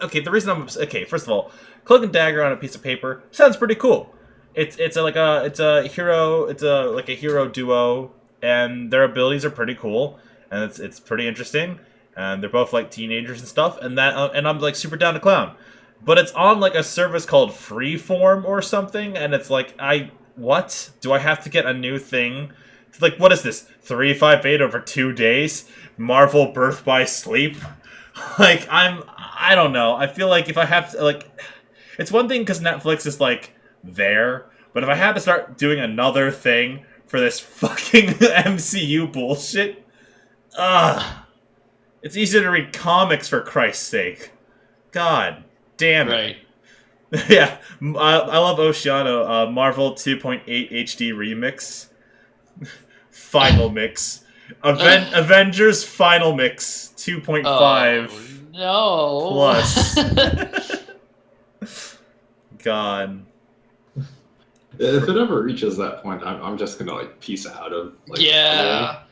A: Okay, the reason okay, first of all, Cloak and Dagger on a piece of paper sounds pretty cool. It's a hero duo, and their abilities are pretty cool, and it's pretty interesting. And they're both like teenagers and stuff, and I'm like super down to clown. But it's on like a service called Freeform or something, and it's like what? Do I have to get a new thing? It's like, what is this? 358 over 2 days? Marvel Birth by Sleep? Like, I don't know. I feel like if I have to, like, it's one thing because Netflix is like there, but if I had to start doing another thing for this fucking MCU bullshit, it's easier to read comics for Christ's sake. God damn it.
B: Right.
A: Yeah, I love Oceano. Marvel 2.8 HD remix. Final mix. Avengers Final Mix 2.5
B: no.
A: plus. God.
C: If it ever reaches that point, I'm just gonna like peace out of like.
B: Yeah.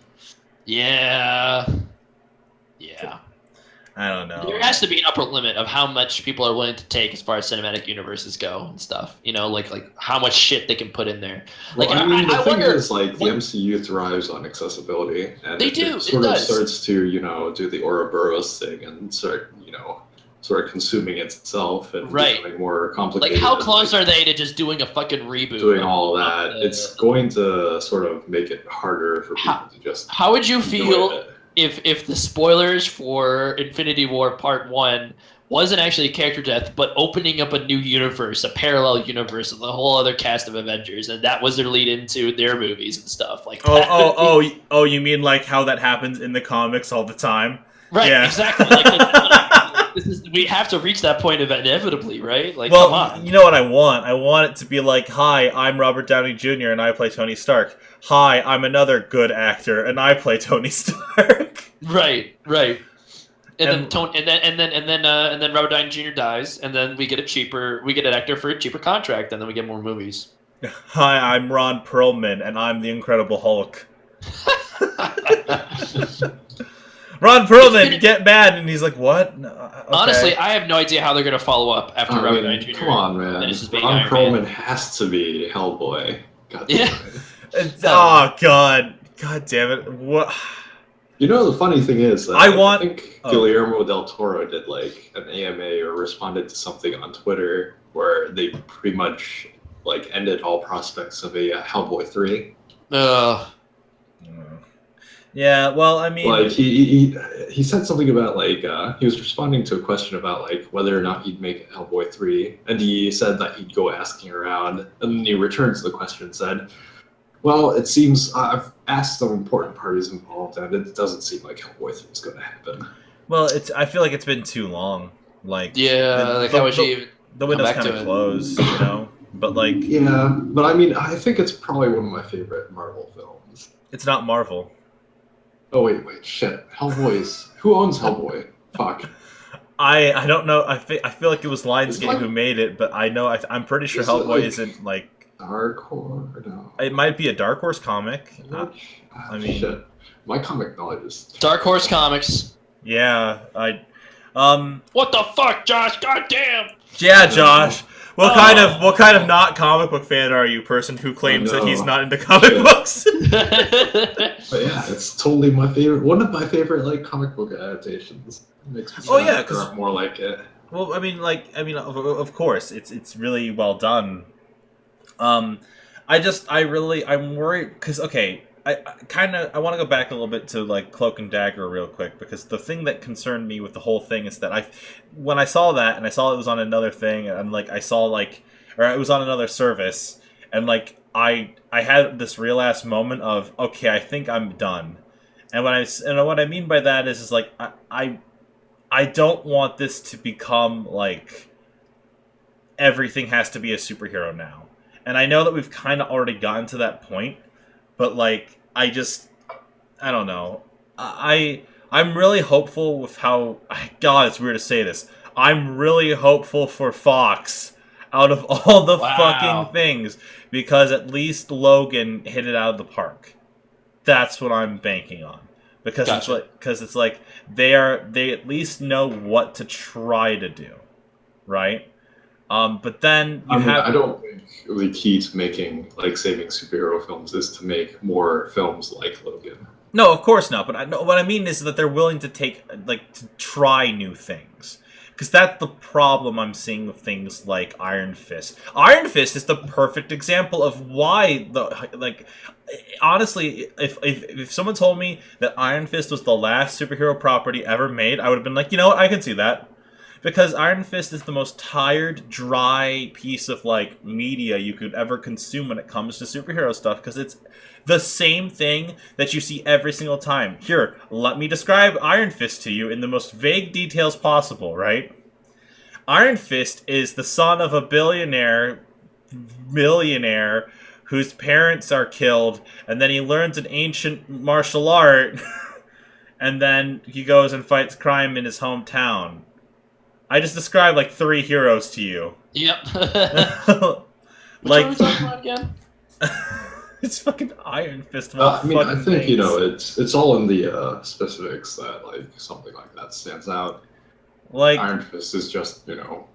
A: I don't know.
B: There has to be an upper limit of how much people are willing to take as far as cinematic universes go and stuff. You know, like how much shit they can put in there. Like,
C: well, I mean, the thing
B: wonder,
C: is, like, the MCU thrives on accessibility, and
B: they do.
C: It sort of starts to, you know, do the Ouroboros thing and start, you know, sort of consuming itself and becoming more complicated.
B: Like, how close are they to just doing a fucking reboot?
C: Doing all that, it's going to sort of make it harder for people to just.
B: How would you feel if the spoilers for Infinity War Part 1 wasn't actually a character death, but opening up a new universe, a parallel universe with a whole other cast of Avengers, and that was their lead into their movies and stuff like that?
A: You mean like how that happens in the comics all the time?
B: Right,
A: yeah.
B: Exactly. We have to reach that point inevitably, right? Like,
A: well,
B: come on.
A: You know what I want? I want it to be like, hi, I'm Robert Downey Jr. and I play Tony Stark. Hi, I'm another good actor and I play Tony Stark.
B: Right. And then Robert Downey Jr. dies, and then we get an actor for a cheaper contract, and then we get more movies.
A: Hi, I'm Ron Perlman, and I'm the Incredible Hulk. Ron Perlman, get mad, and he's like, what? No, okay.
B: Honestly, I have no idea how they're going to follow up after Robert Downey Jr.
C: Come on, man. Ron Perlman has to be Hellboy. God damn it.
A: Oh, God. God damn it. What?
C: You know, the funny thing is that I think Guillermo del Toro did like an AMA or responded to something on Twitter where they pretty much like ended all prospects of a Hellboy 3.
A: Yeah, well, I mean,
C: like he said something about like he was responding to a question about like whether or not he'd make Hellboy 3, and he said that he'd go asking around, and then he returned to the question and said, well, it seems I've asked some important parties involved, and it doesn't seem like Hellboy 3 is going to happen.
A: Well, I feel like it's been too long. Like,
B: the window's
A: kind of closed, you know. But like,
C: Yeah, but I mean, I think it's probably one of my favorite Marvel films.
A: it's not Marvel.
C: Oh wait, shit. Hellboy's. Who owns Hellboy? Fuck.
A: I don't know. I feel like it was Lionsgate
C: like,
A: who made it, but I know I'm pretty sure
C: is it
A: Hellboy
C: like
A: isn't like.
C: Dark Horse? No.
A: It might be a Dark Horse comic. I mean,
C: shit. My comic knowledge is
B: Dark Horse Comics.
A: yeah.
B: What the fuck, Josh? Goddamn.
A: Yeah, Josh. What kind of not comic book fan are you, person who claims that he's not into comic books?
C: But yeah, it's totally my favorite. One of my favorite like comic book adaptations. It makes me
A: because
C: more like it.
A: Well, I mean, of course, it's really well done. I'm worried because I want to go back a little bit to like Cloak and Dagger real quick, because the thing that concerned me with the whole thing is that when I saw that and I saw it was on another thing, and like I saw like, or it was on another service, and like I had this real ass moment of, okay, I think I'm done. And what I mean by that is like I don't want this to become like everything has to be a superhero now. And I know that we've kind of already gotten to that point, but like I don't know. I'm really hopeful with how, God, it's weird to say this. I'm really hopeful for Fox out of all the fucking things, because at least Logan hit it out of the park. That's what I'm banking on. Because it's like they at least know what to try to do, right? But then
C: I don't think the key to making like saving superhero films is to make more films like Logan.
A: No, of course not. But what I mean is that they're willing to to try new things. Because that's the problem I'm seeing with things like Iron Fist. Iron Fist is the perfect example of why honestly, if someone told me that Iron Fist was the last superhero property ever made, I would have been like, you know what, I can see that. Because Iron Fist is the most tired, dry piece of like media you could ever consume when it comes to superhero stuff, because it's the same thing that you see every single time. Here, let me describe Iron Fist to you in the most vague details possible, right? Iron Fist is the son of a millionaire whose parents are killed, and then he learns an ancient martial art, and then he goes and fights crime in his hometown. I just described like 3 heroes to you.
B: Yep.
A: Like,
B: what are we talking about again?
A: It's fucking Iron Fist.
C: I think things. It's all in the specifics that like something like that stands out.
A: Like
C: Iron Fist is just a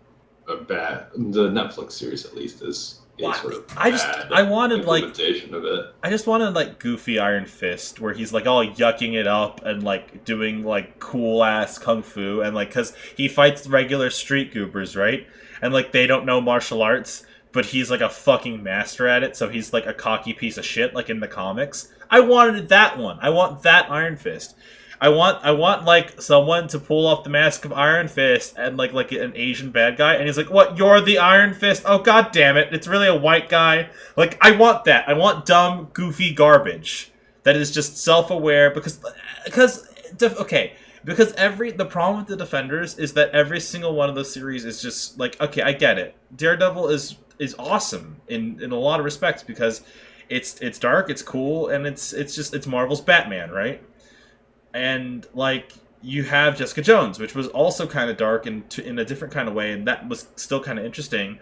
C: bad. The Netflix series at least is sort of
A: I wanted
C: implementation of it.
A: I just wanted like goofy Iron Fist where he's like all yucking it up and like doing like cool ass kung fu, and like because he fights regular street goobers, right? And like they don't know martial arts, but he's like a fucking master at it, so he's like a cocky piece of shit like in the comics. I wanted that one. I want that Iron Fist. I want like someone to pull off the mask of Iron Fist and like an Asian bad guy, and he's like, "What? You're the Iron Fist? Oh god damn it! It's really a white guy." Like I want that. I want dumb, goofy garbage that is just self-aware because the problem with the Defenders is that every single one of those series is just like, okay, I get it. Daredevil is awesome in a lot of respects because it's dark, it's cool, and it's Marvel's Batman, right? And like you have Jessica Jones, which was also kind of dark in a different kind of way, and that was still kind of interesting.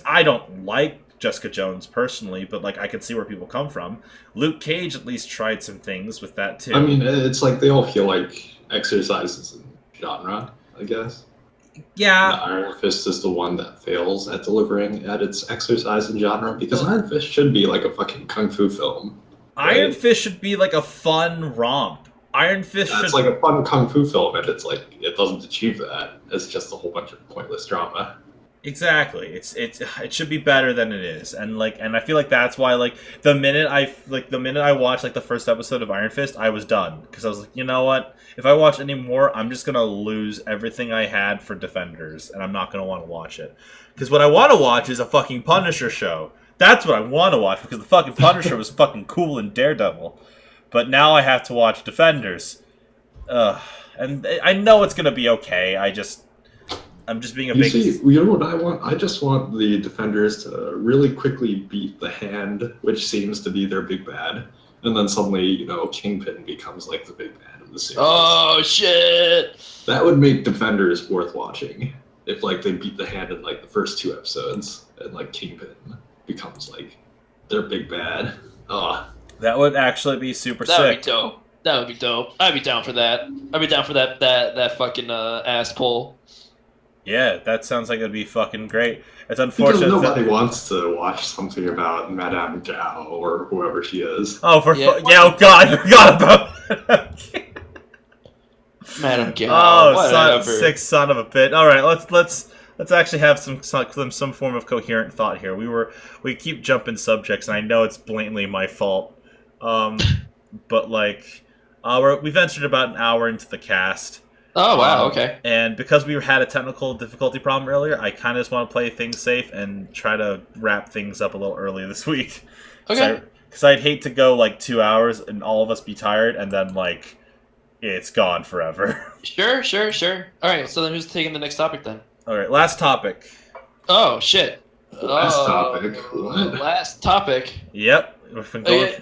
A: I don't like Jessica Jones personally, but like I can see where people come from. Luke Cage at least tried some things with that too.
C: I mean, it's like they all feel like exercises in genre, I guess.
A: Yeah.
C: And Iron Fist is the one that fails at delivering at its exercise in genre, because Iron Fist should be like a fucking kung fu film. Right?
A: Iron Fist should be like a fun romp. Iron Fist
C: It's like a fun kung fu film, and it's like it doesn't achieve that. It's just a whole bunch of pointless drama.
A: Exactly. It should be better than it is, and I feel like that's why the minute I watched like the first episode of Iron Fist, I was done, because I was like, you know what? If I watch any more, I'm just gonna lose everything I had for Defenders, and I'm not gonna want to watch it. Because what I want to watch is a fucking Punisher show. That's what I want to watch, because the fucking Punisher was fucking cool in Daredevil. But now I have to watch Defenders. And I know it's gonna be okay. I'm just being a
C: You
A: big.
C: see, you know what I want? I just want the defenders to really quickly beat the Hand, which seems to be their big bad, and then suddenly, Kingpin becomes like the big bad of the series.
B: Oh shit!
C: That would make defenders worth watching if like they beat the Hand in like the first 2 episodes, and like Kingpin becomes like their big bad.
A: That would actually be super
B: That
A: sick.
B: would be dope. That would be dope. I'd be down for that. I'd be down for that fucking ass pull.
A: Yeah, that sounds like it'd be fucking great. It's
C: Because
A: unfortunate
C: nobody
A: that...
C: wants to watch something about Madame Gao or whoever she is.
A: Oh,
B: Yeah.
A: oh god, I forgot about
B: Madam Gao. Whatever.
A: sick son of a bitch. All right, let's actually have some form of coherent thought here. We keep jumping subjects, and I know it's blatantly my fault. But like, we've entered about an hour into the cast.
B: Oh wow. Okay.
A: And because we had a technical difficulty problem earlier, I kind of just want to play things safe and try to wrap things up a little early this week.
B: Okay.
A: Because I'd hate to go like 2 hours and all of us be tired, and then like it's gone forever.
B: Sure. All right. So then, who's taking the next topic then?
A: All right, last topic.
B: Oh shit.
C: Last topic. What?
B: Last topic.
A: Yep. We've been going.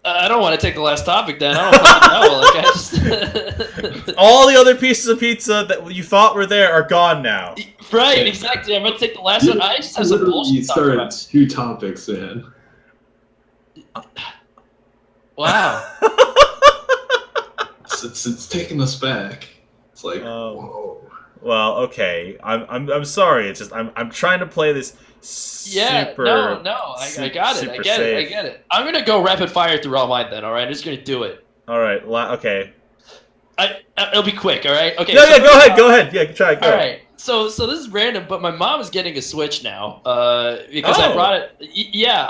B: I don't want to take the last topic then. I don't fucking know. Like, I just...
A: All the other pieces of pizza that you thought were there are gone now.
B: Right, exactly. I'm going to take the last one. I just have some bullshit
C: You
B: to talk
C: started
B: about.
C: 2 topics in.
B: Wow.
C: It's taking us back. It's like,
A: Oh.
C: whoa.
A: Well, okay. I'm sorry. It's just I'm trying to play this super.
B: I got it.
A: super
B: I get
A: safe.
B: it. I'm going to go rapid fire through all mine then, all right? I'm just going to do it.
A: All right. Okay.
B: It'll be quick, all right? Okay.
A: No,
B: so
A: yeah. Go ahead. Go ahead. Yeah. Try. Go.
B: All right. So this is random, but my mom is getting a Switch now. Because I
A: Oh.
B: brought it. Yeah,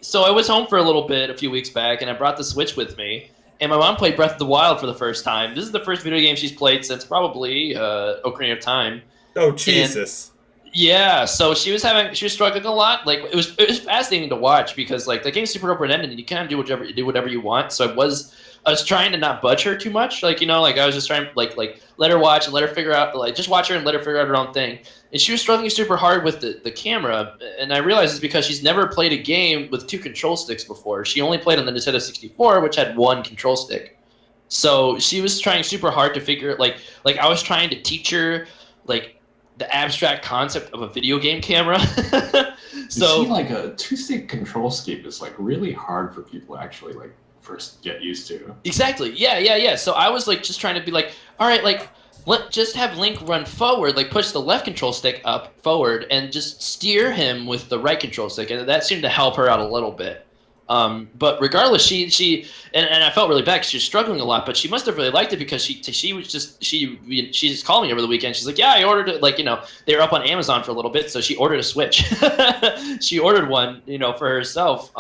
B: so I was home for a little bit a few weeks back, and I brought the Switch with me. And my mom played Breath of the Wild for the first time. This is the first video game she's played since probably Ocarina of Time.
A: Oh Jesus.
B: Yeah, so she was struggling a lot. Like it was fascinating to watch because like the game's super open ended and you kind of do whatever you want. So I was trying to not budge her too much. Like, like I was just trying to like let her watch and let her figure out, like just watch her and let her figure out her own thing. And she was struggling super hard with the camera. And I realized it's because she's never played a game with 2 control sticks before. She only played on the Nintendo 64, which had 1 control stick. So she was trying super hard to figure like I was trying to teach her like the abstract concept of a video game camera. So
C: You see, like a 2-stick control scheme is like really hard for people to actually like first get used to.
B: Exactly. Yeah. So I was like just trying to be like, all right, like just have Link run forward, like push the left control stick up forward and just steer him with the right control stick, and that seemed to help her out a little bit. But regardless, she and I felt really bad because she was struggling a lot, but she must have really liked it because she just called me over the weekend. She's like, yeah, I ordered it. Like, they were up on Amazon for a little bit, so she ordered a Switch. She ordered one, for herself.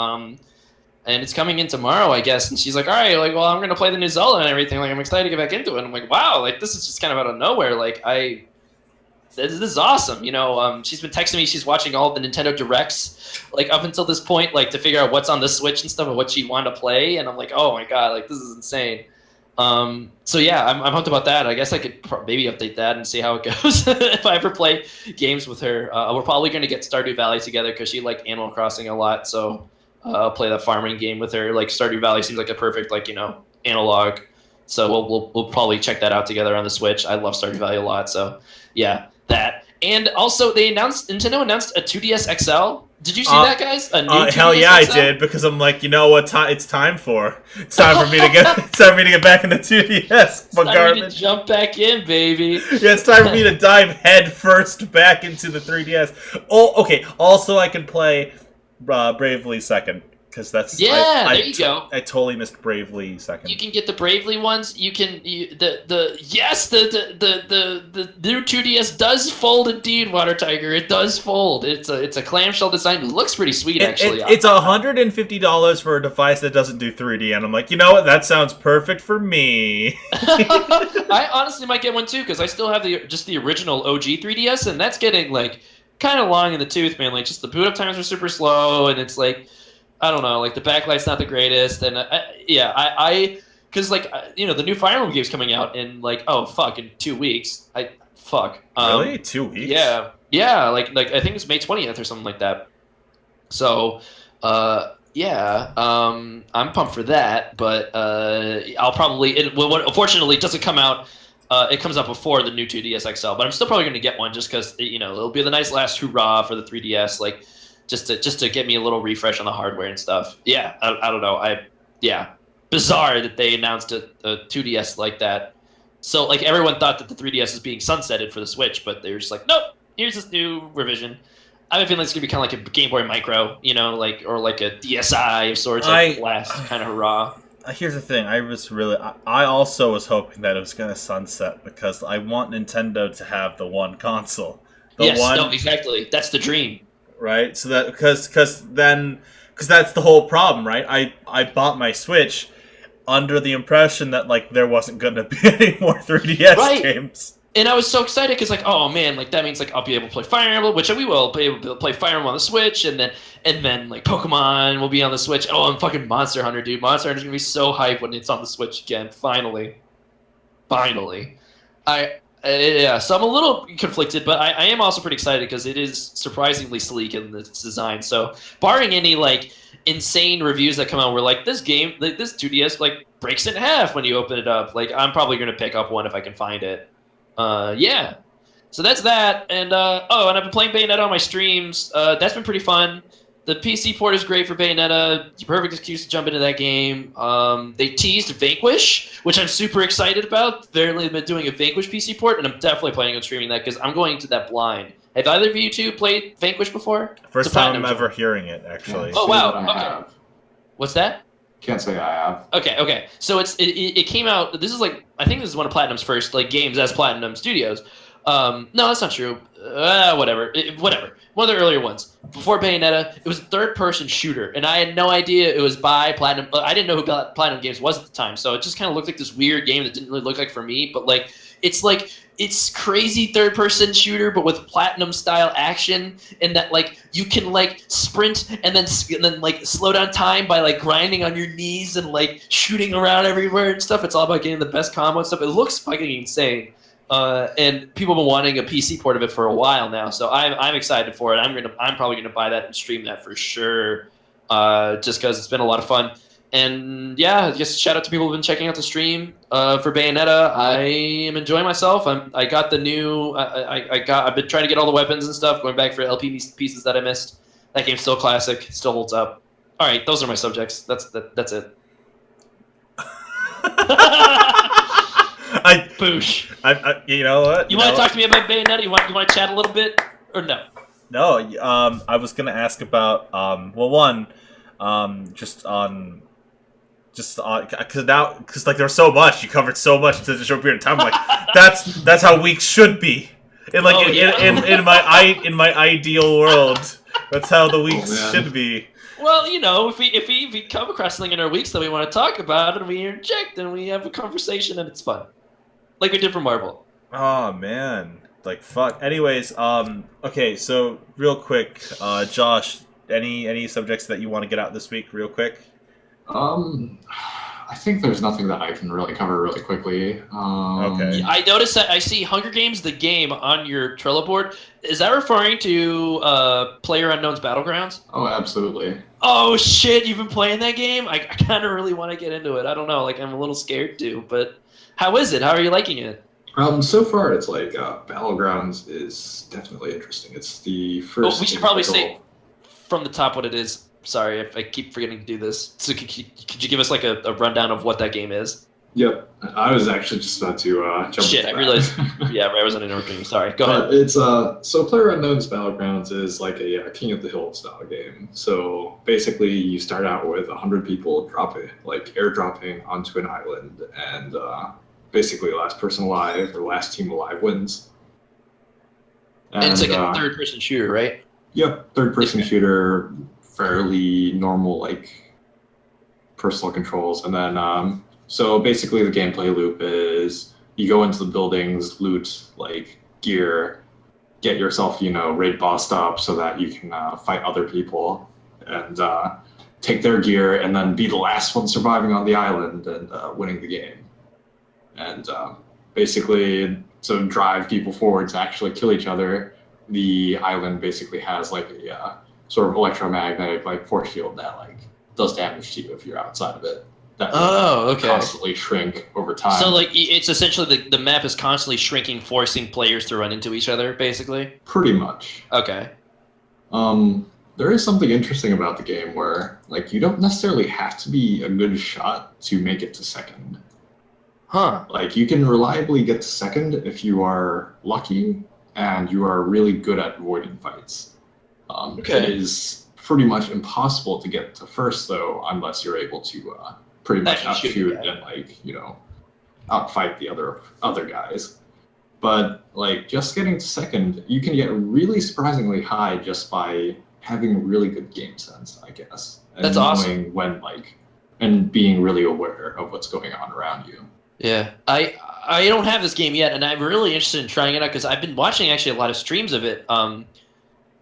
B: And it's coming in tomorrow, I guess. And she's like, all right, like, well, I'm going to play the new Zelda and everything. Like, I'm excited to get back into it. And I'm like, wow, like, this is just kind of out of nowhere. Like, this is awesome. She's been texting me. She's watching all of the Nintendo Directs, like, up until this point, like, to figure out what's on the Switch and stuff and what she wanted to play. And I'm like, oh, my God, like, this is insane. So, yeah, I'm pumped about that. I guess I could maybe update that and see how it goes if I ever play games with her. We're probably going to get Stardew Valley together because she liked Animal Crossing a lot. So I'll play that farming game with her. Like, Stardew Valley seems like a perfect, like, analog. So we'll probably check that out together on the Switch. I love Stardew Valley a lot. So, yeah, that. And also, Nintendo announced a 2DS XL. Did you see that, guys? A new 2DS
A: hell yeah,
B: XL?
A: I did, because I'm like, you know what? It's time for. It's time for me to get back into 2DS.
B: It's time for me to
A: Garbage.
B: jump back in, baby.
A: Yeah, it's time for me to dive head first back into the 3DS. Oh, okay. Also, I can play Bravely Second, because that's
B: there you go.
A: I totally missed Bravely Second.
B: You can get the Bravely ones. You can the new 2DS does fold indeed, Water Tiger. It does fold. It's a clamshell design. It looks pretty sweet actually.
A: It's $150 for a device that doesn't do 3D, and I'm like, you know what? That sounds perfect for me.
B: I honestly might get one too because I still have the original OG 3DS, and that's getting like kind of long in the tooth, man. Like just the boot up times are super slow, and it's like I don't know, like the backlight's not the greatest, and because like the new Fire Emblem game's coming out in like in 2 weeks.
A: Really? 2 weeks?
B: Yeah, like I think it's May 20th or something like that. So, I'm pumped for that. But I'll probably unfortunately it doesn't come out. It comes out before the new 2DS XL, but I'm still probably going to get one just because it'll be the nice last hurrah for the 3DS, like just to get me a little refresh on the hardware and stuff. Yeah, I don't know. Bizarre that they announced a 2DS like that. So like everyone thought that the 3DS is being sunsetted for the Switch, but they're just like, nope, here's this new revision. I have a feeling it's gonna be kind of like a Game Boy Micro, or like a DSi of sorts, like last kind of hurrah.
A: Here's the thing. I also was hoping that it was gonna sunset because I want Nintendo to have the one console.
B: Exactly. That's the dream.
A: Right. So that because that's the whole problem, right? I bought my Switch under the impression that like there wasn't gonna be any more 3DS games.
B: And I was so excited because, like, oh man, like that means like I'll be able to play Fire Emblem, which we will be able to play Fire Emblem on the Switch, and then like Pokemon will be on the Switch. Oh, and fucking Monster Hunter, dude! Monster Hunter's gonna be so hyped when it's on the Switch again. Finally. So I'm a little conflicted, but I am also pretty excited because it is surprisingly sleek in its design. So, barring any like insane reviews that come out where like this game, like this 2DS, like breaks in half when you open it up, like I'm probably gonna pick up one if I can find it. So that's that, and and I've been playing Bayonetta on my streams. That's been pretty fun. The PC port is great for Bayonetta. It's a perfect excuse to jump into that game. They teased Vanquish, which I'm super excited about. They've been doing a Vanquish PC port, and I'm definitely planning on streaming that because I'm going into that blind. Have either of you two played Vanquish before?
A: First time I'm ever hearing it, actually.
B: Oh wow! Okay. What's that?
C: Can't say I have.
B: Okay. So it came out. This is like I think this is one of Platinum's first like games as Platinum Studios. No, that's not true. Whatever. One of the earlier ones. Before Bayonetta, it was a third-person shooter, and I had no idea it was by Platinum. I didn't know who Platinum Games was at the time, so it just kind of looked like this weird game that didn't really look like for me. But it's crazy third-person shooter, but with Platinum-style action, and that like you can like sprint and then like slow down time by like grinding on your knees and like shooting around everywhere and stuff. It's all about getting the best combo and stuff. It looks fucking insane. And people have been wanting a PC port of it for a while now, so I'm excited for it. I'm probably gonna buy that and stream that for sure, just because it's been a lot of fun. And yeah, just shout out to people who've been checking out the stream for Bayonetta. I am enjoying myself. I got the new. I've been trying to get all the weapons and stuff. Going back for LP pieces that I missed. That game's still classic. Still holds up. All right, those are my subjects. That's it. Boosh.
A: You know what?
B: You want to talk to me about Bayonetta? You want to chat a little bit, or no?
A: No. I was gonna ask about because like there's so much you covered so much in such a short period of time. Like that's how weeks should be. In my ideal world, that's how the weeks should be.
B: Well, if we come across something in our weeks that we want to talk about and we interject and we have a conversation and it's fun, like we did for Marvel.
A: Oh man, like fuck. Anyways, okay, so real quick, Josh, any subjects that you want to get out this week, real quick?
C: I think there's nothing that I can really cover really quickly.
A: Okay.
B: I noticed that I see Hunger Games the game on your Trello board. Is that referring to PlayerUnknown's Battlegrounds?
C: Oh, absolutely.
B: Oh shit, you've been playing that game? I kind of really want to get into it. I don't know, like I'm a little scared too, but how is it? How are you liking it?
C: So far it's like Battlegrounds is definitely interesting. It's the first.
B: Oh, we should probably say from the top what it is. Sorry if I keep forgetting to do this. So could you give us like a rundown of what that game is?
C: Yep, I was actually just about to jump.
B: Shit, I realized. Yeah, I wasn't interrupting you. Sorry. Go ahead.
C: It's so PlayerUnknown's Battlegrounds is like a King of the Hill style game. So basically, you start out with 100 people airdropping onto an island, and basically last person alive or last team alive wins.
B: And it's like a third-person shooter, right?
C: Yep, third-person shooter, fairly normal like personal controls, and then so basically the gameplay loop is you go into the buildings, loot like gear, get yourself raid boss up so that you can fight other people, and take their gear and then be the last one surviving on the island and winning the game. And basically, to drive people forward to actually kill each other, the island basically has like a sort of electromagnetic like force field that like does damage to you if you're outside of it. That will constantly shrink over time.
B: So like it's essentially the map is constantly shrinking, forcing players to run into each other, basically.
C: Pretty much.
B: Okay.
C: There is something interesting about the game where like you don't necessarily have to be a good shot to make it to second.
B: Huh.
C: Like you can reliably get to second if you are lucky and you are really good at avoiding fights. It is pretty much impossible to get to first though, unless you're able to pretty much outshoot and like, you know, outfight the other guys. But like just getting to second, you can get really surprisingly high just by having really good game sense, I guess. And
B: that's awesome.
C: Knowing when like and being really aware of what's going on around you.
B: Yeah, I don't have this game yet, and I'm really interested in trying it out because I've been watching actually a lot of streams of it, and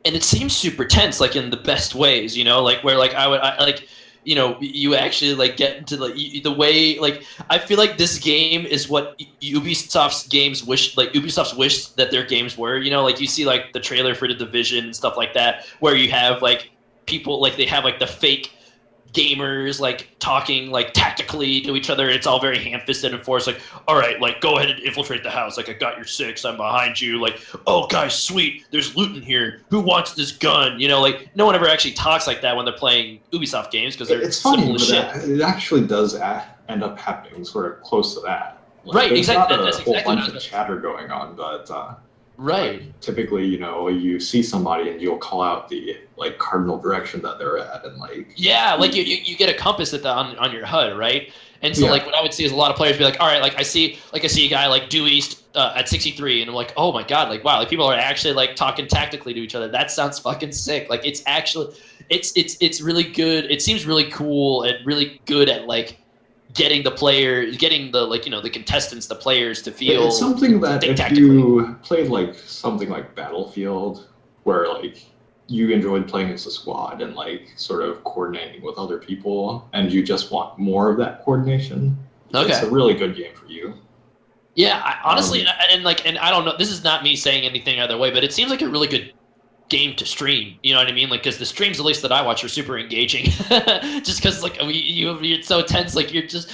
B: it seems super tense, like in the best ways, you know, like where like I like, you know, you actually like get into like the way like I feel like this game is what Ubisoft's wish that their games were, you know, like you see like the trailer for The Division and stuff like that, where you have like people like they have like the fake gamers like talking like tactically to each other. It's all very ham-fisted and forced, like, all right, like go ahead and infiltrate the house, like I got your 6, I'm behind you, like, oh guys, sweet, there's loot in here, who wants this gun, you know, like no one ever actually talks like that when they're playing Ubisoft games because they're simple as shit.
C: It actually does end up happening sort of close to that, like,
B: right? Exactly.
C: That's a whole bunch of chatter going on, but
B: right.
C: Like, typically, you know, you see somebody and you'll call out the like cardinal direction that they're at, and like
B: like you get a compass at on your HUD, right? And so like what I would see is a lot of players be like, all right, like I see a guy like due east at 63, and I'm like, oh my god, like wow, like people are actually like talking tactically to each other. That sounds fucking sick. Like it's actually it's really good. It seems really cool and really good at like getting the like, you know, the contestants, the players to feel.
C: It's something that if you played like something like Battlefield, where like you enjoyed playing as a squad and like sort of coordinating with other people, and you just want more of that coordination, it's a really good game for you.
B: Yeah, honestly, and I don't know, this is not me saying anything either way, but it seems like a really good game to stream, you know what I mean? Like, because the streams, at least that I watch, are super engaging. Just because, like, you're so tense, like you're just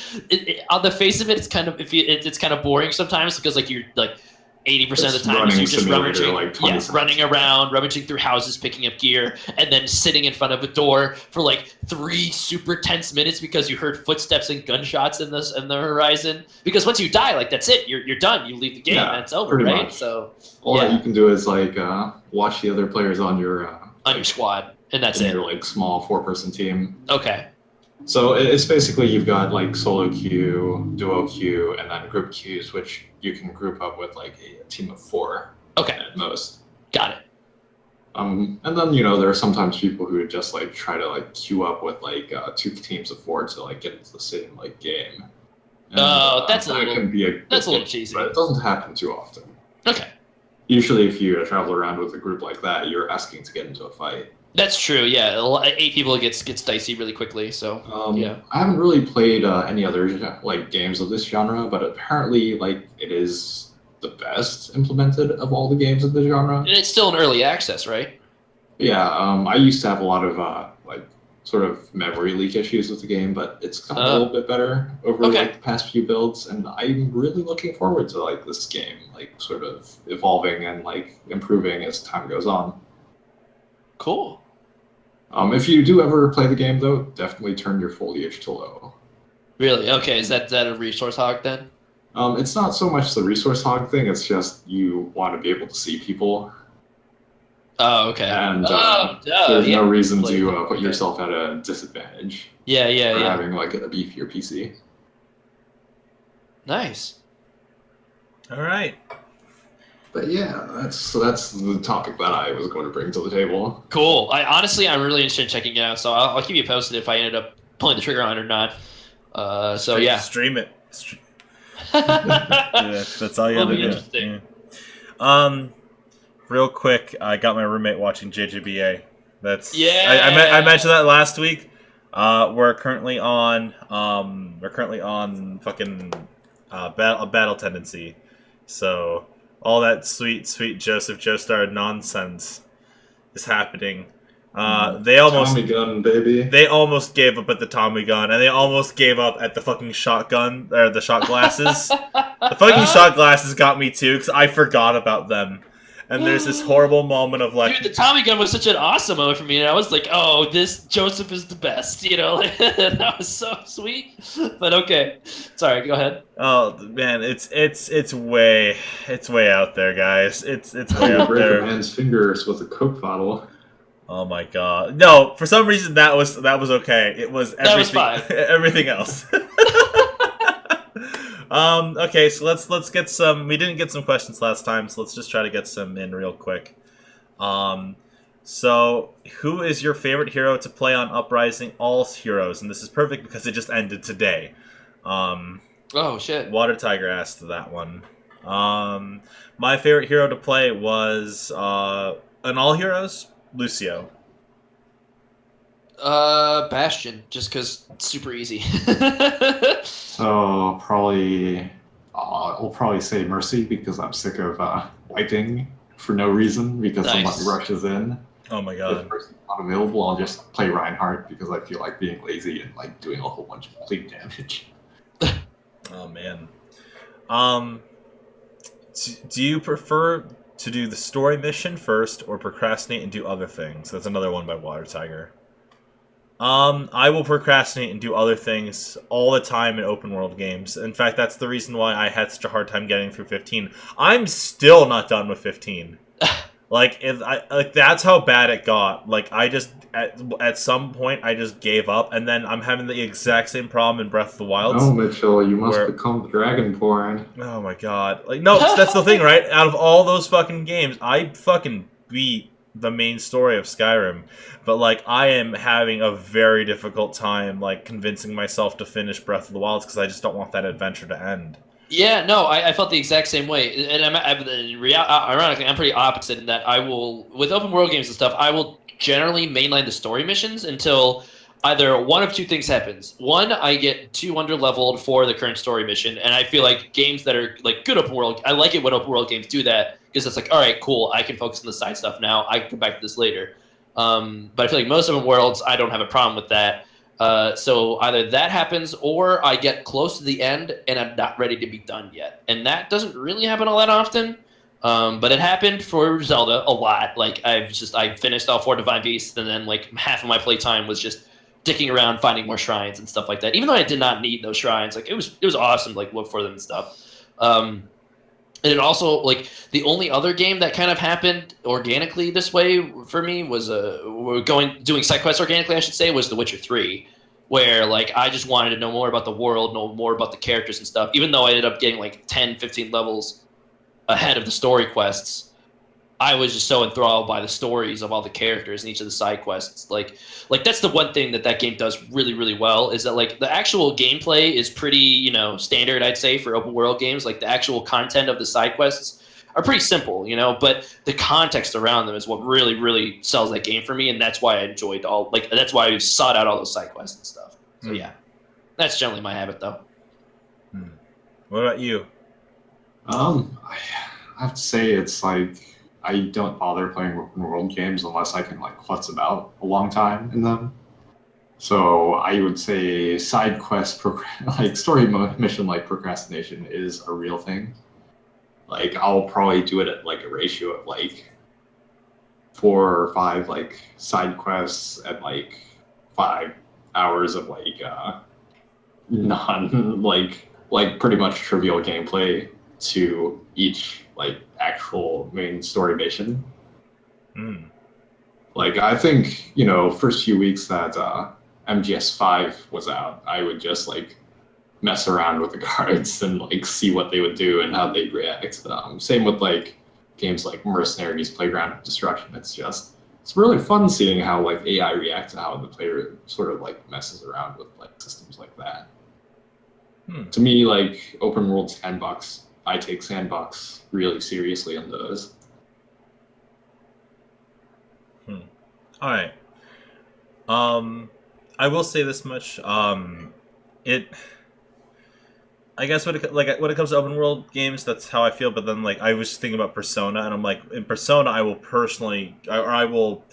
B: on the face of it, it's kind of it's kind of boring sometimes because like you're like 80% of the time you're just rummaging, like running around, rummaging through houses, picking up gear, and then sitting in front of a door for like 3 super tense minutes because you heard footsteps and gunshots in the horizon. Because once you die, like that's it, you're done. You leave the game and it's over, right?
C: Much.
B: So
C: all that you can do is like watch the other players on your
B: squad, and that's it.
C: Your like small 4-person team.
B: Okay.
C: So it's basically you've got like solo queue, duo queue, and then group queues, which you can group up with like a team of 4.
B: Okay.
C: At most.
B: Got it.
C: And then, you know, there are sometimes people who just like try to like queue up with like 2 teams of 4 to like get into the same like game. And,
B: that's a little cheesy.
C: But it doesn't happen too often.
B: Okay.
C: Usually, if you travel around with a group like that, you're asking to get into a fight.
B: That's true. Yeah, 8 people gets dicey really quickly. So yeah,
C: I haven't really played any other like games of this genre, but apparently, like it is the best implemented of all the games of the genre.
B: And it's still in early access, right?
C: Yeah, I used to have a lot of like sort of memory leak issues with the game, but it's gotten a little bit better over like the past few builds, and I'm really looking forward to like this game, like sort of evolving and like improving as time goes on.
B: Cool.
C: If you do ever play the game, though, definitely turn your foliage to low.
B: Really? Okay, is that a resource hog then?
C: It's not so much the resource hog thing, it's just you want to be able to see people.
B: Oh, okay.
C: And there's no reason to put yourself at a disadvantage.
B: Yeah.
C: Having like a beefier PC.
B: Nice.
A: All right.
C: But yeah, that's the topic that I was going to bring to the table.
B: Cool. I'm really interested in checking it out, so I'll keep you posted if I ended up pulling the trigger on it or not.
A: Stream it. Yeah, that's all you have to do. Yeah. Real quick, I got my roommate watching JJBA. I mentioned that last week. We're currently on fucking battle tendency. So all that sweet Joseph Joestar nonsense is happening.
C: Tommy gun, baby.
A: They almost gave up at the Tommy gun, and they almost gave up at the fucking shotgun or the shot glasses. The fucking shot glasses got me too because I forgot about them. And there's this horrible moment of like,
B: dude, the Tommy gun was such an awesome moment for me, and I was like, "Oh, this Joseph is the best," you know. That was so sweet. But okay, sorry, go ahead.
A: oh man, it's way out there, guys. It's way out
C: Break
A: there.
C: a man's fingers with a Coke bottle.
A: Oh my god, no! For some reason, that was okay. It was everything,
B: That was fine.
A: Everything else. Okay, so let's get some. We didn't get some questions last time, so let's just try to get some in real quick. So who is your favorite hero to play on Uprising All Heroes? And this is perfect because it just ended today.
B: Oh shit.
A: Water Tiger asked that one. My favorite hero to play was an All Heroes, Lucio.
B: Bastion, just because it's super easy.
C: So probably, I'll probably say Mercy because I'm sick of wiping for no reason because
B: Nice.
C: somebody rushes in.
A: Oh my
C: If
A: god.
C: Mercy's not available, I'll just play Reinhardt because I feel like being lazy and like doing a whole bunch of complete damage.
A: Oh man. Do you prefer to do the story mission first or procrastinate and do other things? That's another one by Water Tiger. I will procrastinate and do other things all the time in open world games. In fact, that's the reason why I had such a hard time getting through 15. I'm still not done with 15. That's how bad it got. Like I just at some point I just gave up, and then I'm having the exact same problem in Breath of the Wild.
C: Oh, Mitchell, you must
A: where-
C: become Dragonborn.
A: Oh my god. Like no, that's the thing, right? Out of all those fucking games, I fucking beat the main story of Skyrim. But like I am having a very difficult time like convincing myself to finish Breath of the Wild because I just don't want that adventure to end.
B: Yeah, no, I felt the exact same way, and ironically, I'm pretty opposite in that I will, with open world games and stuff, I will generally mainline the story missions until either one of two things happens. One, I get too under leveled for the current story mission, and I feel like games that are like good open world, I like it when open world games do that because it's like, all right, cool, I can focus on the side stuff now. I can come back to this later. But I feel like most open worlds, I don't have a problem with that. So either that happens or I get close to the end and I'm not ready to be done yet. And that doesn't really happen all that often. But it happened for Zelda a lot. Like I finished all 4 Divine Beasts and then like half of my playtime was just dicking around finding more shrines and stuff like that. Even though I did not need those shrines, like it was awesome to like look for them and stuff. And it also, like, the only other game that kind of happened organically this way for me was doing side quests organically, I should say, was The Witcher 3, where, like, I just wanted to know more about the world, know more about the characters and stuff. Even though I ended up getting, like, 10, 15 levels ahead of the story quests, I was just so enthralled by the stories of all the characters in each of the side quests. Like that's the one thing that game does really, really well is that like the actual gameplay is pretty, standard, I'd say, for open world games. Like the actual content of the side quests are pretty simple, but the context around them is what really, really sells that game for me. And that's why I enjoyed that's why I sought out all those side quests and stuff. So yeah, that's generally my habit though.
A: What about you?
C: I have to say it's like, I don't bother playing open world games unless I can like futz about a long time in them. So I would say side quest, like story mission, like procrastination is a real thing. Like I'll probably do it at like a ratio of like 4 or 5 like side quests and like 5 hours of like non like pretty much trivial gameplay to each like actual main story mission. Like I think first few weeks that MGS5 was out, I would just like mess around with the cards and like see what they would do and how they'd react. Same with like games like Mercenaries, Playground of Destruction. It's really fun seeing how like AI reacts to how the player sort of like messes around with like systems like that. To me, like open world sandbox, I take sandbox really seriously on those.
A: All right. I will say this much. It. I guess when it comes to open world games, that's how I feel. But then like I was thinking about Persona, and I'm like, in Persona, I will I will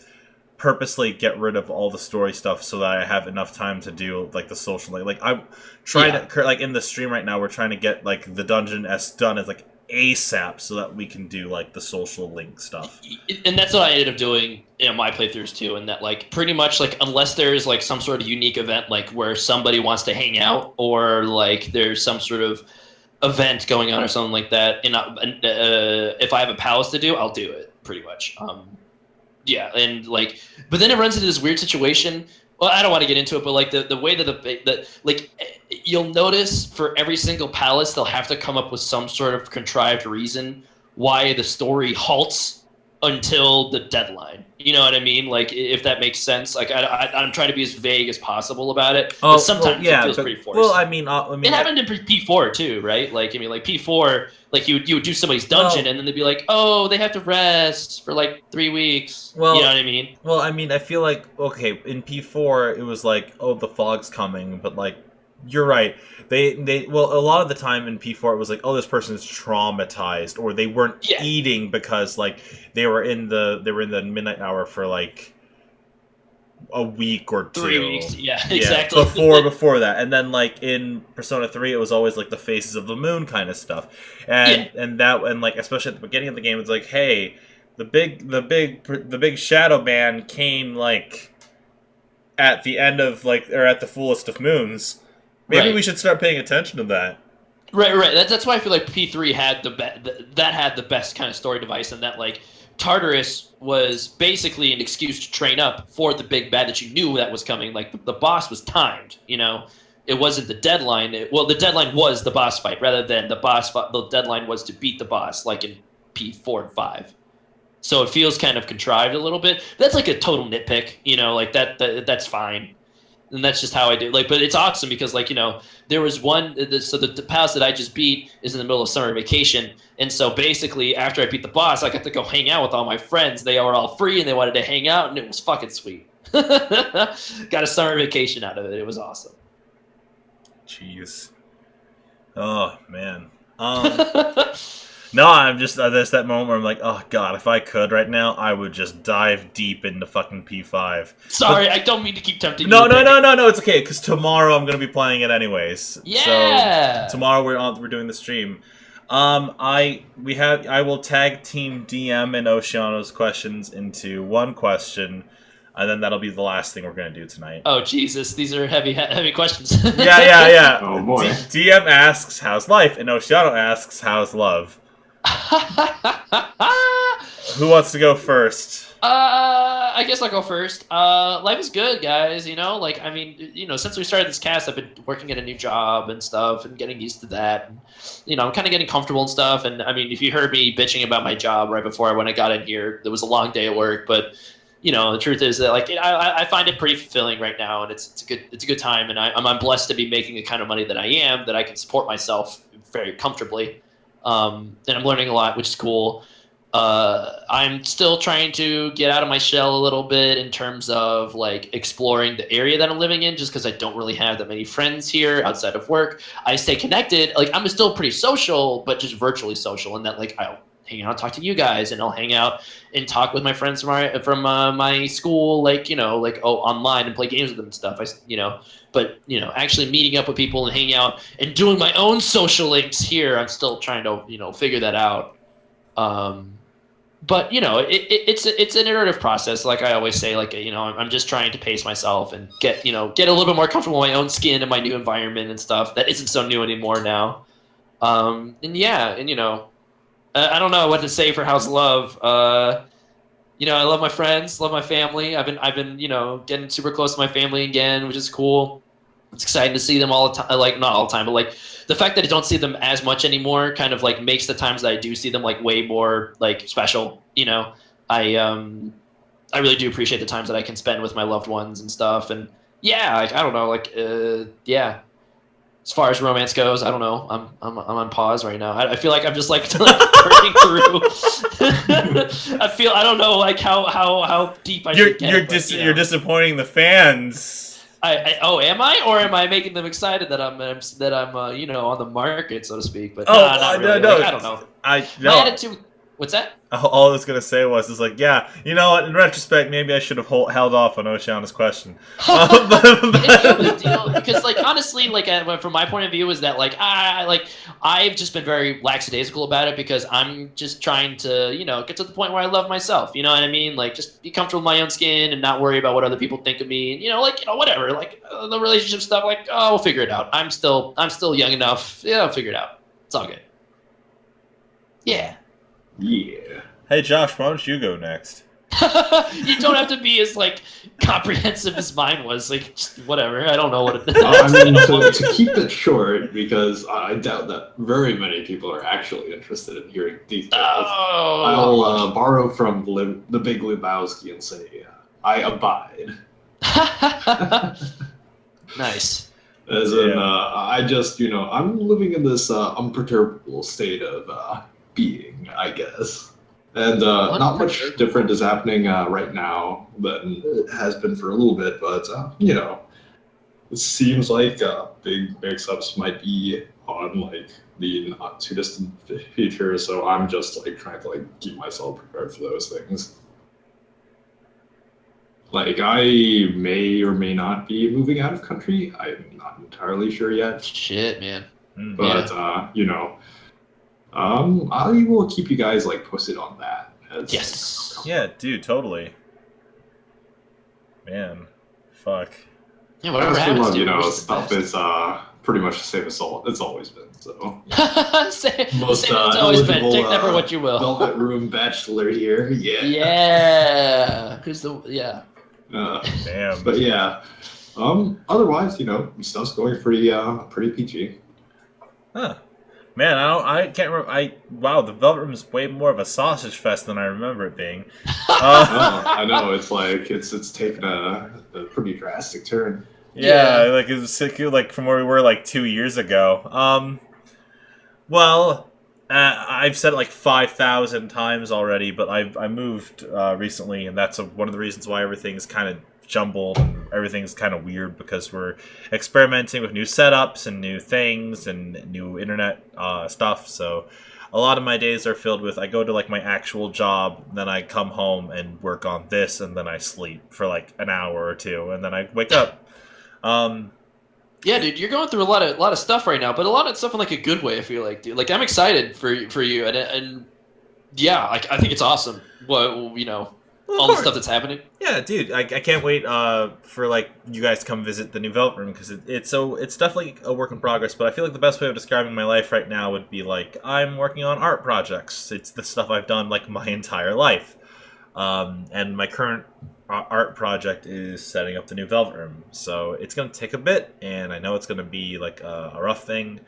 A: purposely get rid of all the story stuff so that I have enough time to do like the social like I'm trying to like in the stream right now we're trying to get like the dungeon S done as like ASAP so that we can do like the social link stuff.
B: And that's what I ended up doing in my playthroughs too, and that like pretty much like unless there's like some sort of unique event like where somebody wants to hang out or like there's some sort of event going on or something like that, and if I have a palace to do, I'll do it pretty much. Yeah, and like, but then it runs into this weird situation. Well, I don't want to get into it, but like the way that the like, you'll notice for every single palace, they'll have to come up with some sort of contrived reason why the story halts until the deadline. You know what I mean? Like, if that makes sense. Like, I'm trying to be as vague as possible about it.
A: Oh,
B: but sometimes
A: yeah,
B: it feels pretty forced.
A: Well, I mean,
B: it happened in P4 too, right? Like, I mean, like P4, like you would do somebody's dungeon, and then they'd be like, "Oh, they have to rest for like 3 weeks."
A: Well,
B: you know what I mean?
A: Well, I mean, I feel like okay, in P4 it was like, "Oh, the fog's coming," but like, you're right. They well, a lot of the time in P4 it was like, "Oh, this person's traumatized," or they weren't eating because like they were in the midnight hour for like a week or 2.
B: 3 weeks, yeah, exactly.
A: Before that, and then like in Persona 3, it was always like the faces of the moon kind of stuff, and like especially at the beginning of the game, it's like, hey, the big shadow man came like at the end of like or at the fullest of moons. Maybe we should start paying attention to that.
B: Right. That's why I feel like P3 had the best kind of story device, and that like Tartarus was basically an excuse to train up for the big bad that you knew that was coming. Like the boss was timed, you know. It wasn't the deadline. The deadline was the boss fight rather than the deadline was to beat the boss, like in P4 and 5. So it feels kind of contrived a little bit. That's like a total nitpick, you know, like that's fine. And that's just how I do. Like, but it's awesome because, like, you know, there was one. So the palace that I just beat is in the middle of summer vacation, and so basically, after I beat the boss, I got to go hang out with all my friends. They were all free and they wanted to hang out, and it was fucking sweet. Got a summer vacation out of it. It was awesome.
A: Jeez. Oh man. No, I'm just there's that moment where I'm like, oh god, if I could right now, I would just dive deep into fucking P5.
B: Sorry, I don't mean to keep tempting you.
A: No, it's okay because tomorrow I'm gonna be playing it anyways.
B: Yeah.
A: So tomorrow we're doing the stream. I will tag team DM and Oceano's questions into one question, and then that'll be the last thing we're gonna do tonight.
B: Oh Jesus, these are heavy questions.
A: Yeah.
C: Oh boy.
A: DM asks, "How's life?" and Oceano asks, "How's love?" Who wants to go first?
B: I guess I'll go first. Life is good, guys. You know, like, I mean, you know, since we started this cast, I've been working at a new job and stuff and getting used to that. And, you know, I'm kind of getting comfortable and stuff. And I mean, if you heard me bitching about my job right before when I got in here, it was a long day at work. But, you know, the truth is that, like, I find it pretty fulfilling right now, and it's a good time. And I'm blessed to be making the kind of money that I am, that I can support myself very comfortably. And I'm learning a lot, which is cool. I'm still trying to get out of my shell a little bit in terms of like exploring the area that I'm living in, just because I don't really have that many friends here outside of work. I stay connected. Like, I'm still pretty social, but just virtually social, in that like I'll hang out, talk to you guys, and I'll hang out and talk with my friends from my school, like, you know, like online and play games with them and stuff. But, you know, actually meeting up with people and hanging out and doing my own social links here, I'm still trying to, you know, figure that out. But, you know, it's an iterative process. Like I always say, like, you know, I'm just trying to pace myself and get a little bit more comfortable in my own skin and my new environment and stuff that isn't so new anymore now. And yeah, and, you know, I don't know what to say for House Love. You know, I love my friends, love my family. I've been, you know, getting super close to my family again, which is cool. It's exciting to see them all the time. Like, not all the time, but like the fact that I don't see them as much anymore kind of like makes the times that I do see them like way more like special. You know, I really do appreciate the times that I can spend with my loved ones and stuff. And yeah, like, I don't know, like, yeah. As far as romance goes, I don't know. I'm on pause right now. I feel like I'm just like burning through. I don't know like how deep I should get.
A: You're disappointing the fans.
B: am I, or am I making them excited that I'm on the market, so to speak? But
A: Oh,
B: not really.
A: no.
B: Like, I don't know.
A: No.
B: My attitude. What's that?
A: All I was gonna say was like, yeah, you know what? In retrospect, maybe I should have held off on Oceana's question.
B: It's no big deal because, like, honestly, like from my point of view, is that I've just been very lackadaisical about it because I'm just trying to get to the point where I love myself. You know what I mean? Like, just be comfortable in my own skin and not worry about what other people think of me. And, whatever. Like the relationship stuff. Like, oh, we'll figure it out. I'm still young enough. Yeah, I'll figure it out. It's all good. Yeah.
C: Yeah.
A: Hey, Josh, why don't you go next?
B: You don't have to be as comprehensive as mine was. Like, just whatever. I don't know what it is.
C: I mean, to keep it short, because I doubt that very many people are actually interested in hearing details.
B: Oh.
C: I'll borrow from the Big Lebowski and say, I abide.
B: Nice.
C: As in, I just, I'm living in this unperturbable state of being, I guess. And not much different is happening right now than it has been for a little bit, but, it seems like big mix-ups might be on, the not-too-distant future, so I'm just, trying to, keep myself prepared for those things. I may or may not be moving out of country. I'm not entirely sure yet.
B: Shit, man.
C: But, I will keep you guys posted on that.
B: Yes.
A: Yeah, dude, totally. Man, fuck.
B: Yeah, whatever happens, dude.
C: Stuff is pretty much the same as it's always been. So
B: most it's always been. Take that for what you will.
C: Velvet Room Bachelor here. Yeah.
B: Yeah. Who's the
A: Damn.
C: But yeah. Otherwise, stuff's going pretty peachy.
A: Huh. Man, I can't remember. Wow, the Velvet Room is way more of a sausage fest than I remember it being.
C: I know it's taken a pretty drastic turn.
A: Yeah, it's from where we were 2 years ago. Well, I've said it 5,000 times already, but I moved recently, and that's one of the reasons why everything's kind of jumbled and everything's kind of weird because we're experimenting with new setups and new things and new internet stuff. So a lot of my days are filled with I go to my actual job, then I come home and work on this, and then I sleep for an hour or two, and then I wake up.
B: Yeah, dude, you're going through a lot of stuff right now, but a lot of stuff in a good way. I feel like, dude. I'm excited for you, and yeah, I think it's awesome. Well, all the stuff that's happening.
A: Yeah, dude, I can't wait for you guys to come visit the new Velvet Room because it's definitely a work in progress. But I feel like the best way of describing my life right now would be I'm working on art projects. It's the stuff I've done my entire life, and my current art project is setting up the new Velvet Room. So it's gonna take a bit, and I know it's gonna be a rough thing,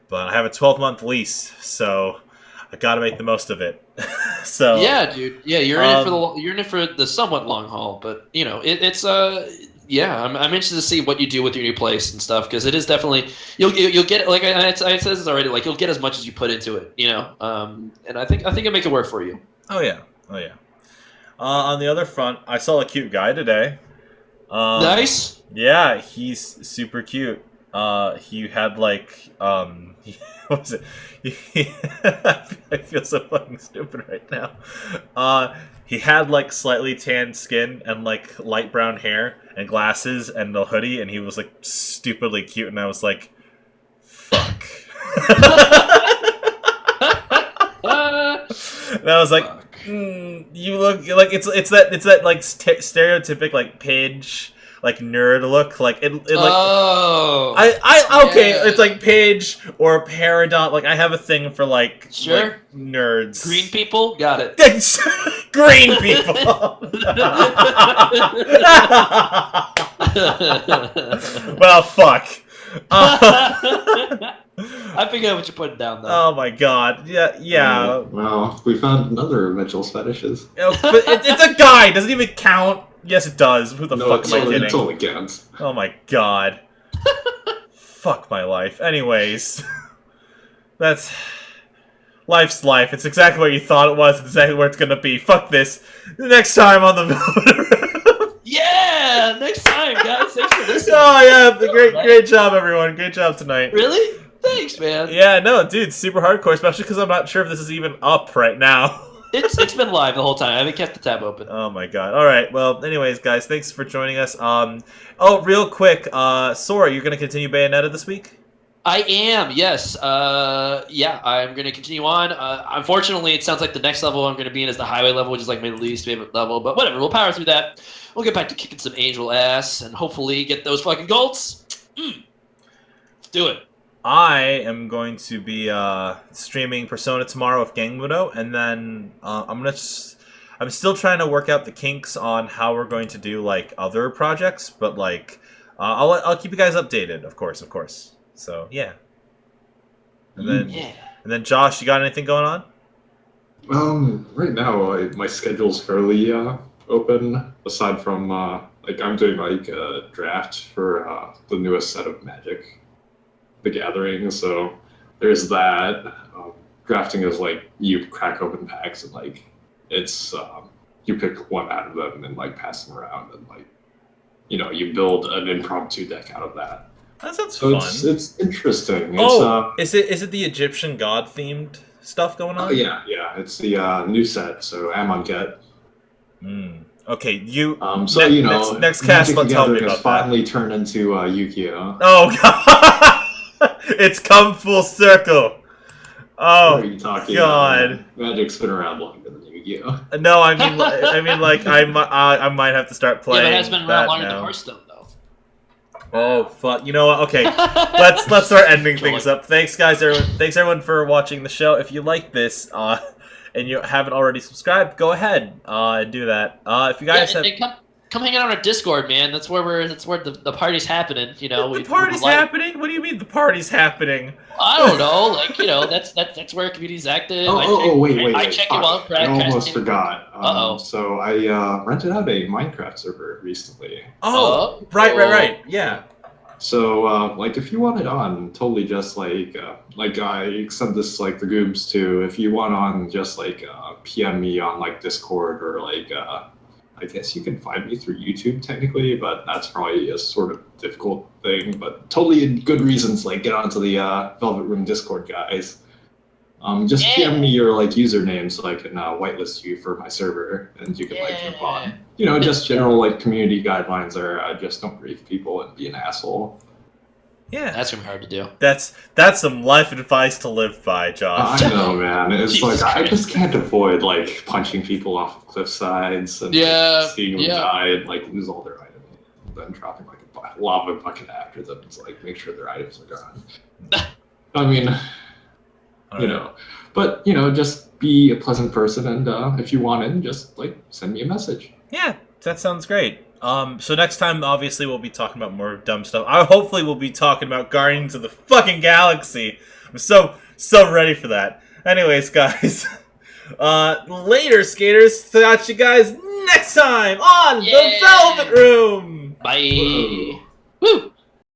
A: but I have a 12-month lease, so I gotta make the most of it. So
B: yeah, dude. Yeah, you're in it for the somewhat long haul, but it's yeah. I'm interested to see what you do with your new place and stuff because it is definitely you'll get I said this already. You'll get as much as you put into it, and I think it'll make it work for you.
A: Oh yeah. On the other front, I saw a cute guy today.
B: Nice.
A: Yeah, he's super cute. He had what was it? I feel so fucking stupid right now. He had slightly tanned skin and light brown hair and glasses and a hoodie, and he was stupidly cute, and I was like, fuck. And I was like, you look it's that stereotypic Paige nerd look
B: oh
A: okay
B: yeah.
A: It's Paige or Peridot. I have a thing for
B: sure
A: nerds,
B: green people, got it.
A: Green people. Well, fuck.
B: I figured out what you're putting down, though.
A: Oh my god. Yeah.
C: Well, we found another Mitchell's fetishes.
A: But it's a guy. Doesn't even count. Yes, it does. Who the fuck am I kidding?
C: It totally counts.
A: Oh my god. Fuck my life. Anyways. That's... Life's life. It's exactly what you thought it was. It's exactly where it's gonna be. Fuck this. Next time on the Velvet Room.
B: Yeah! Next time, guys. Thanks for Listen,
A: Oh yeah, great,
B: right?
A: great job, everyone. Great job tonight.
B: Really? Thanks, man.
A: Yeah, no, dude, super hardcore, especially because I'm not sure if this is even up right now.
B: It's been live the whole time. I haven't kept the tab open.
A: Oh my god. All right. Well, anyways, guys, thanks for joining us. Oh, real quick, Sora, you're gonna continue Bayonetta this week?
B: I am, yes. Yeah, I'm going to continue on. Unfortunately, it sounds like the next level I'm going to be in is the highway level, which is like my least favorite level. But whatever, we'll power through that. We'll get back to kicking some angel ass and hopefully get those fucking golds. Let's do it.
A: I am going to be streaming Persona tomorrow with Gangmudo, and then I'm still trying to work out the kinks on how we're going to do like other projects, but like I'll keep you guys updated, of course. So yeah. And then Josh, you got anything going on?
C: Right now, my schedule's fairly open. Aside from like I'm doing like a draft for the newest set of Magic, the Gathering. So there's that. Drafting is like you crack open packs and like it's you pick one out of them and like pass them around and like you build an impromptu deck out of that.
A: That sounds
C: So
A: fun.
C: it's interesting.
A: Is it the Egyptian god themed stuff going on?
C: Oh yeah. It's the new set. So Amonkhet.
A: Okay, you.
C: So
A: next cast. Let's tell me about that.
C: Finally turned into Yu-Gi-Oh.
A: Oh god, it's come full circle. Oh
C: what are you talking
A: god,
C: about? Magic's been around longer than Yu-Gi-Oh.
A: No, I mean, like I might have to start playing.
B: Yeah, but it has been
A: that
B: around longer
A: now.
B: than Hearthstone, though.
A: Oh fuck! You know what? Okay, let's start ending things up. Thanks, guys. Thanks everyone for watching the show. If you like this, and you haven't already subscribed, go ahead and do that. If you guys have.
B: Come hang out on our Discord, man. That's where the party's happening.
A: The party's happening? What do you mean the party's happening?
B: I don't know. Like that's where community's active.
C: Wait.
B: I check it while
C: I almost
B: broadcasting.
C: forgot. So I rented out a Minecraft server recently.
A: Oh, right. Yeah.
C: So like if you want it on, totally just like I sent this like the goobs to. If you want on, just like PM me on like Discord or like. I guess you can find me through YouTube technically, but that's probably a sort of difficult thing. But totally good reasons, like get onto the Velvet Room Discord, guys. Just PM me your like username so I can whitelist you for my server, and you can like jump on. Just general like community guidelines are just don't grief people and be an asshole.
A: Yeah,
B: that's gonna be hard to do.
A: That's some life advice to live by, Josh.
C: I know, man. It's like I just can't avoid like punching people off of cliff sides and like, seeing them die and like lose all their items, and then dropping like a lava bucket after them to like make sure their items are gone. I mean, but just be a pleasant person, and if you want in, just like send me a message.
A: Yeah, that sounds great. So next time, obviously, we'll be talking about more dumb stuff. Hopefully, we'll be talking about Guardians of the fucking Galaxy. I'm so ready for that. Anyways, guys, later, skaters. Catch you guys next time on the Velvet Room.
B: Bye. Woo.